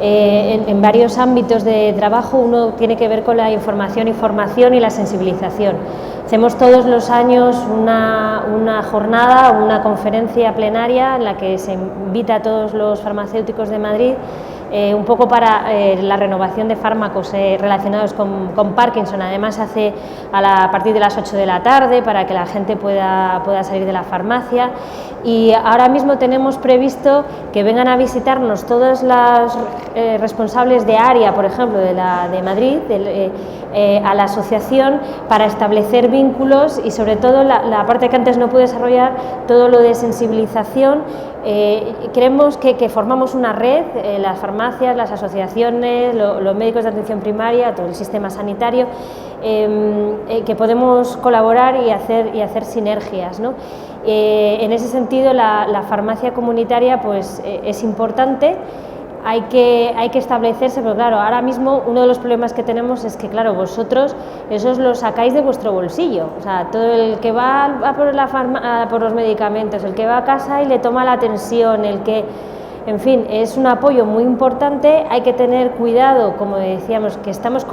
en varios ámbitos de trabajo. Uno tiene que ver con la información y formación y la sensibilización. Hacemos todos los años una jornada, una conferencia plenaria en la que se invita a todos los farmacéuticos de Madrid un poco para la renovación de fármacos relacionados con Parkinson. Además se hace a partir de las 8 de la tarde para que la gente pueda salir de la farmacia, y ahora mismo tenemos previsto que vengan a visitarnos todas las responsables de área, por ejemplo, de Madrid, a la asociación, para establecer vínculos y sobre todo la parte que antes no pude desarrollar, todo lo de sensibilización. Creemos que formamos una red, las farmacias, las asociaciones, los médicos de atención primaria, todo el sistema sanitario, que podemos colaborar y hacer sinergias, ¿no? En ese sentido, la farmacia comunitaria pues, es importante. hay que establecerse, pero claro, ahora mismo uno de los problemas que tenemos es que, claro, vosotros esos los sacáis de vuestro bolsillo, o sea, todo el que va a por los medicamentos, el que va a casa y le toma la atención, el que, en fin, es un apoyo muy importante. Hay que tener cuidado, como decíamos, que estamos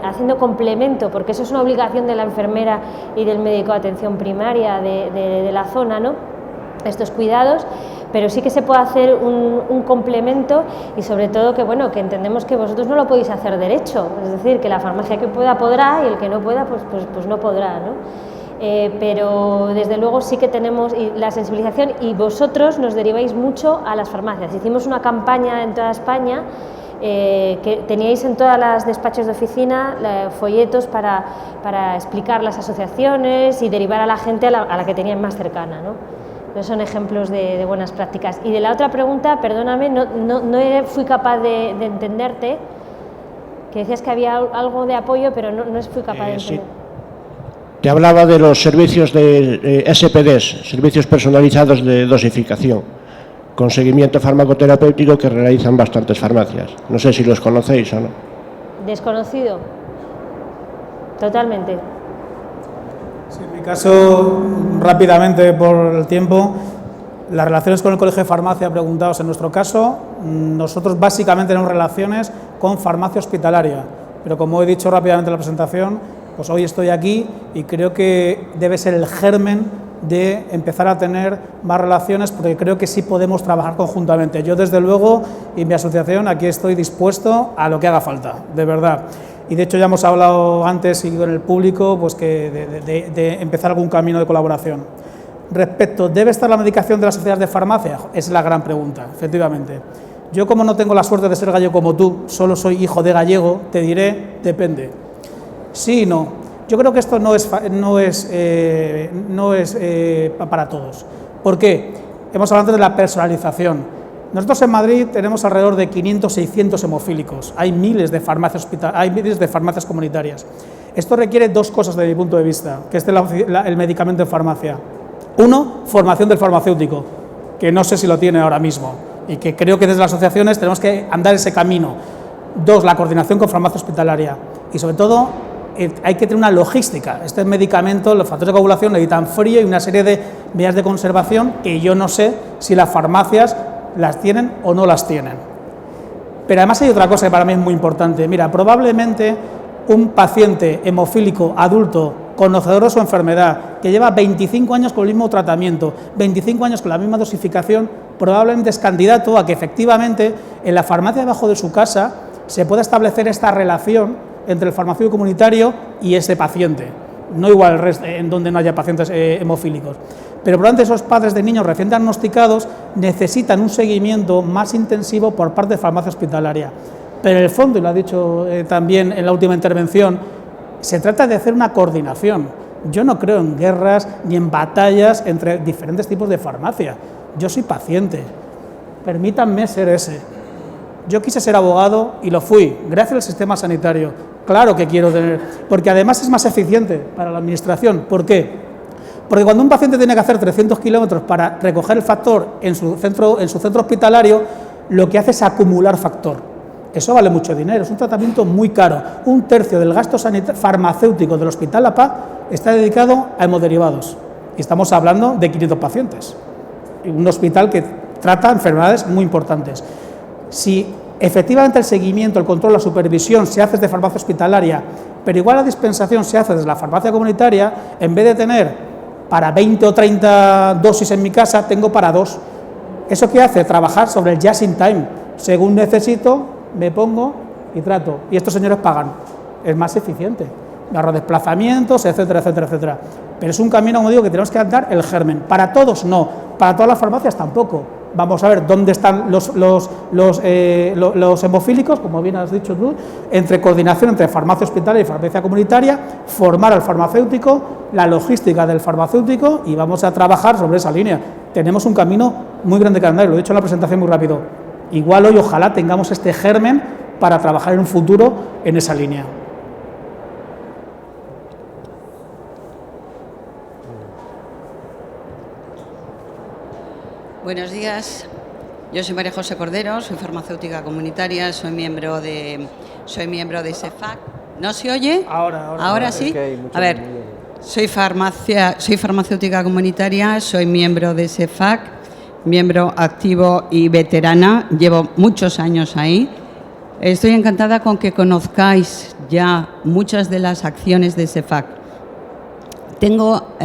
haciendo complemento, porque eso es una obligación de la enfermera y del médico de atención primaria de la zona, ¿no?, estos cuidados, pero sí que se puede hacer un complemento, y sobre todo que, bueno, que entendemos que vosotros no lo podéis hacer derecho, es decir, que la farmacia que pueda podrá y el que no pueda pues no podrá, ¿no? Pero desde luego sí que tenemos la sensibilización, y vosotros nos deriváis mucho a las farmacias. Hicimos una campaña en toda España, que teníais en todas las despachos de oficina folletos para explicar las asociaciones y derivar a la gente a la que tenían más cercana, ¿no? Son ejemplos de buenas prácticas. Y de la otra pregunta, perdóname, no fui capaz de entenderte, que decías que había algo de apoyo, pero no fui capaz de entender. Sí. Te hablaba de los servicios de SPDs, servicios personalizados de dosificación, con seguimiento farmacoterapéutico, que realizan bastantes farmacias. No sé si los conocéis o no. Desconocido. Totalmente. Sí, en mi caso, rápidamente por el tiempo, las relaciones con el Colegio de Farmacia preguntados. En nuestro caso, nosotros básicamente tenemos relaciones con farmacia hospitalaria, pero como he dicho rápidamente en la presentación, pues hoy estoy aquí y creo que debe ser el germen de empezar a tener más relaciones, porque creo que sí podemos trabajar conjuntamente. Yo, desde luego, y mi asociación, aquí estoy dispuesto a lo que haga falta, de verdad. Y de hecho ya hemos hablado antes y con el público, pues que de empezar algún camino de colaboración. Respecto, ¿debe estar la medicación de las sociedades de farmacia? Es la gran pregunta, efectivamente. Yo, como no tengo la suerte de ser gallego como tú, solo soy hijo de gallego, te diré, depende. Sí y no. Yo creo que esto no es para todos. ¿Por qué? Hemos hablado antes de la personalización. Nosotros en Madrid tenemos alrededor de 500-600 hemofílicos. Hay miles de farmacias comunitarias. Esto requiere dos cosas desde mi punto de vista, que es el medicamento en farmacia. Uno, formación del farmacéutico, que no sé si lo tiene ahora mismo, y que creo que desde las asociaciones tenemos que andar ese camino. Dos, la coordinación con farmacia hospitalaria. Y sobre todo, hay que tener una logística. Este medicamento, los factores de coagulación necesitan frío y una serie de medidas de conservación que yo no sé si las farmacias las tienen o no las tienen. Pero además hay otra cosa que para mí es muy importante. Mira, probablemente un paciente hemofílico adulto, conocedor de su enfermedad, que lleva 25 años con el mismo tratamiento, 25 años con la misma dosificación, probablemente es candidato a que efectivamente en la farmacia debajo de su casa se pueda establecer esta relación entre el farmacéutico comunitario y ese paciente. No igual el resto, en donde no haya pacientes hemofílicos. Pero probablemente esos padres de niños recién diagnosticados necesitan un seguimiento más intensivo por parte de farmacia hospitalaria. Pero en el fondo, y lo ha dicho también en la última intervención, se trata de hacer una coordinación. Yo no creo en guerras ni en batallas entre diferentes tipos de farmacia. Yo soy paciente, permítanme ser ese. Yo quise ser abogado y lo fui, gracias al sistema sanitario. Claro que quiero tener, porque además es más eficiente para la administración. ¿Por qué? Porque cuando un paciente tiene que hacer 300 kilómetros para recoger el factor en su centro hospitalario, lo que hace es acumular factor. Eso vale mucho dinero, es un tratamiento muy caro. Un tercio del gasto farmacéutico del Hospital La Paz está dedicado a hemoderivados. Y estamos hablando de 500 pacientes. Un hospital que trata enfermedades muy importantes. Si efectivamente el seguimiento, el control, la supervisión se hace desde farmacia hospitalaria, pero igual la dispensación se hace desde la farmacia comunitaria, en vez de tener para 20 o 30 dosis en mi casa, tengo para 2. ¿Eso qué hace? Trabajar sobre el just in time. Según necesito, me pongo y trato. Y estos señores pagan. Es más eficiente. Me ahorro desplazamientos, etcétera, etcétera, etcétera. Pero es un camino, como digo, que tenemos que andar el germen. Para todos no, para todas las farmacias tampoco. Vamos a ver dónde están los hemofílicos, como bien has dicho tú, entre coordinación entre farmacia hospitalaria y farmacia comunitaria, formar al farmacéutico, la logística del farmacéutico, y vamos a trabajar sobre esa línea. Tenemos un camino muy grande que andar, lo he dicho en la presentación muy rápido. Igual hoy ojalá tengamos este germen para trabajar en un futuro en esa línea. Buenos días. Yo soy María José Cordero, soy farmacéutica comunitaria, soy miembro de SEFAC. ¿No se oye? Ahora sí. A ver, soy farmacéutica comunitaria, soy miembro de SEFAC, miembro activo y veterana, llevo muchos años ahí. Estoy encantada con que conozcáis ya muchas de las acciones de SEFAC. Tengo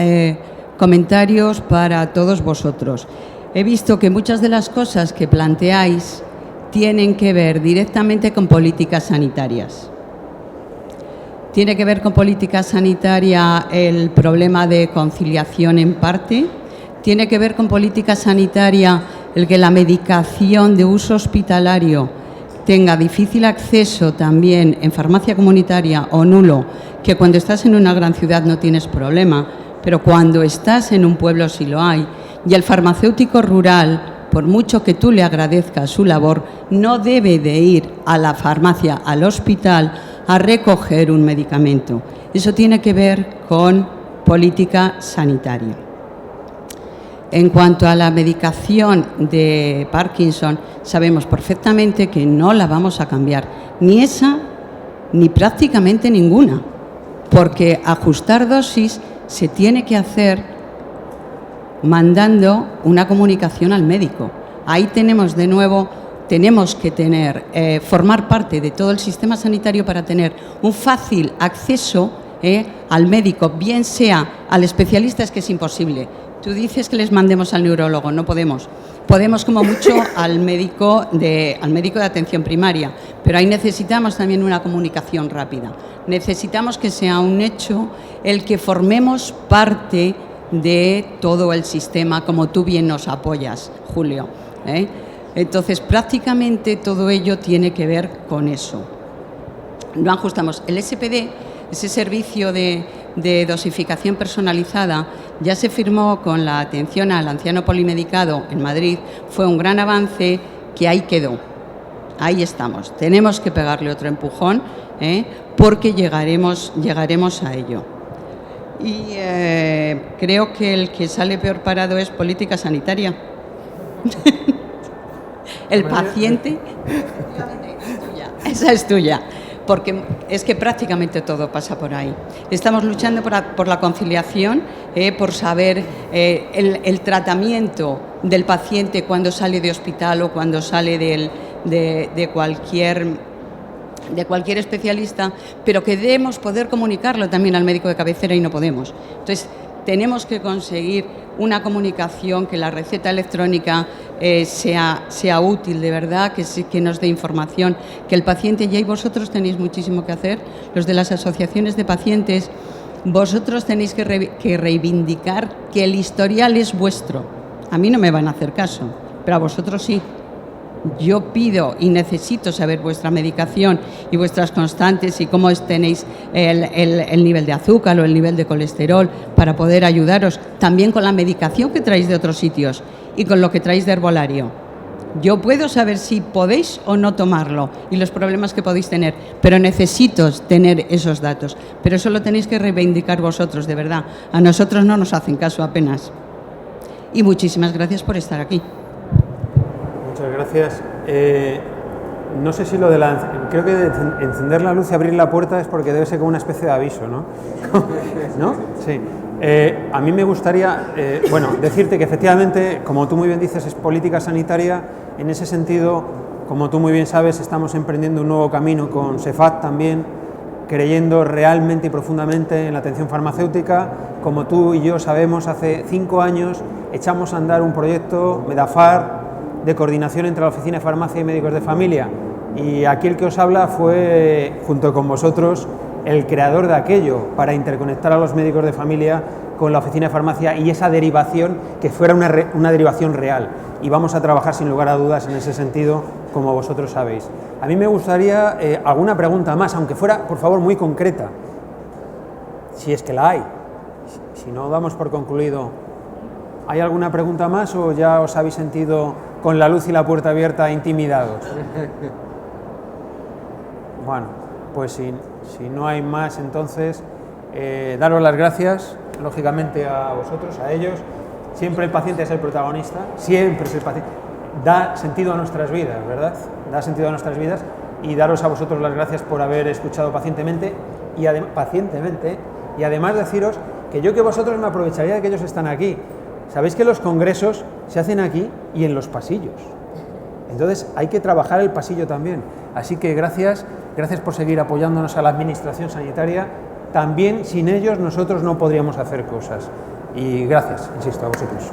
comentarios para todos vosotros. He visto que muchas de las cosas que planteáis tienen que ver directamente con políticas sanitarias. Tiene que ver con política sanitaria el problema de conciliación en parte. Tiene que ver con política sanitaria el que la medicación de uso hospitalario tenga difícil acceso también en farmacia comunitaria o nulo, que cuando estás en una gran ciudad no tienes problema, pero cuando estás en un pueblo sí lo hay. Y el farmacéutico rural, por mucho que tú le agradezcas su labor, no debe de ir a la farmacia, al hospital, a recoger un medicamento. Eso tiene que ver con política sanitaria. En cuanto a la medicación de Parkinson, sabemos perfectamente que no la vamos a cambiar, ni esa ni prácticamente ninguna, porque ajustar dosis se tiene que hacer mandando una comunicación al médico. Ahí tenemos de nuevo, tenemos que formar parte de todo el sistema sanitario para tener un fácil acceso al médico, bien sea al especialista, es que es imposible. Tú dices que les mandemos al neurólogo, no podemos. Podemos como mucho al médico de atención primaria, pero ahí necesitamos también una comunicación rápida. Necesitamos que sea un hecho el que formemos parte de todo el sistema, como tú bien nos apoyas, Julio. Entonces, prácticamente todo ello tiene que ver con eso. No ajustamos. El SPD, ese servicio de dosificación personalizada, ya se firmó con la atención al anciano polimedicado en Madrid. Fue un gran avance que ahí quedó. Ahí estamos. Tenemos que pegarle otro empujón, porque llegaremos a ello. Y creo que el que sale peor parado es política sanitaria. El paciente, esa es tuya, porque es que prácticamente todo pasa por ahí. Estamos luchando por la conciliación, por saber el tratamiento del paciente cuando sale de hospital o cuando sale de cualquier especialista, pero que debemos poder comunicarlo también al médico de cabecera y no podemos. Entonces, tenemos que conseguir una comunicación, que la receta electrónica sea útil de verdad, que nos dé información, que el paciente, y ahí vosotros tenéis muchísimo que hacer, los de las asociaciones de pacientes, vosotros tenéis que reivindicar que el historial es vuestro. A mí no me van a hacer caso, pero a vosotros sí. Yo pido y necesito saber vuestra medicación y vuestras constantes y cómo tenéis el nivel de azúcar o el nivel de colesterol para poder ayudaros también con la medicación que traéis de otros sitios y con lo que traéis de herbolario. Yo puedo saber si podéis o no tomarlo y los problemas que podéis tener, pero necesito tener esos datos. Pero eso lo tenéis que reivindicar vosotros, de verdad. A nosotros no nos hacen caso apenas. Y muchísimas gracias por estar aquí. Muchas gracias. No sé si lo de creo que de encender la luz y abrir la puerta es porque debe ser como una especie de aviso, ¿no? ¿No? Sí. A mí me gustaría, decirte que efectivamente, como tú muy bien dices, es política sanitaria. En ese sentido, como tú muy bien sabes, estamos emprendiendo un nuevo camino con SEFAC también, creyendo realmente y profundamente en la atención farmacéutica. Como tú y yo sabemos, hace 5 años echamos a andar un proyecto, Medafar, de coordinación entre la Oficina de Farmacia y Médicos de Familia, y aquí el que os habla fue, junto con vosotros, el creador de aquello, para interconectar a los médicos de familia con la Oficina de Farmacia y esa derivación, que fuera una derivación real, y vamos a trabajar sin lugar a dudas en ese sentido, como vosotros sabéis. A mí me gustaría alguna pregunta más, aunque fuera, por favor, muy concreta, si es que la hay. Si no, damos por concluido. ¿Hay alguna pregunta más o ya os habéis sentido con la luz y la puerta abierta intimidados? Bueno, pues si no hay más, entonces daros las gracias, lógicamente, a vosotros, a ellos. Siempre el paciente es el protagonista, siempre es el paciente. da sentido a nuestras vidas, ¿verdad? Da sentido a nuestras vidas, y daros a vosotros las gracias por haber escuchado pacientemente y además deciros que yo que vosotros me aprovecharía de que ellos están aquí. Sabéis que los congresos se hacen aquí y en los pasillos. Entonces hay que trabajar el pasillo también. Así que gracias por seguir apoyándonos a la Administración Sanitaria. También sin ellos nosotros no podríamos hacer cosas. Y gracias, insisto, a vosotros.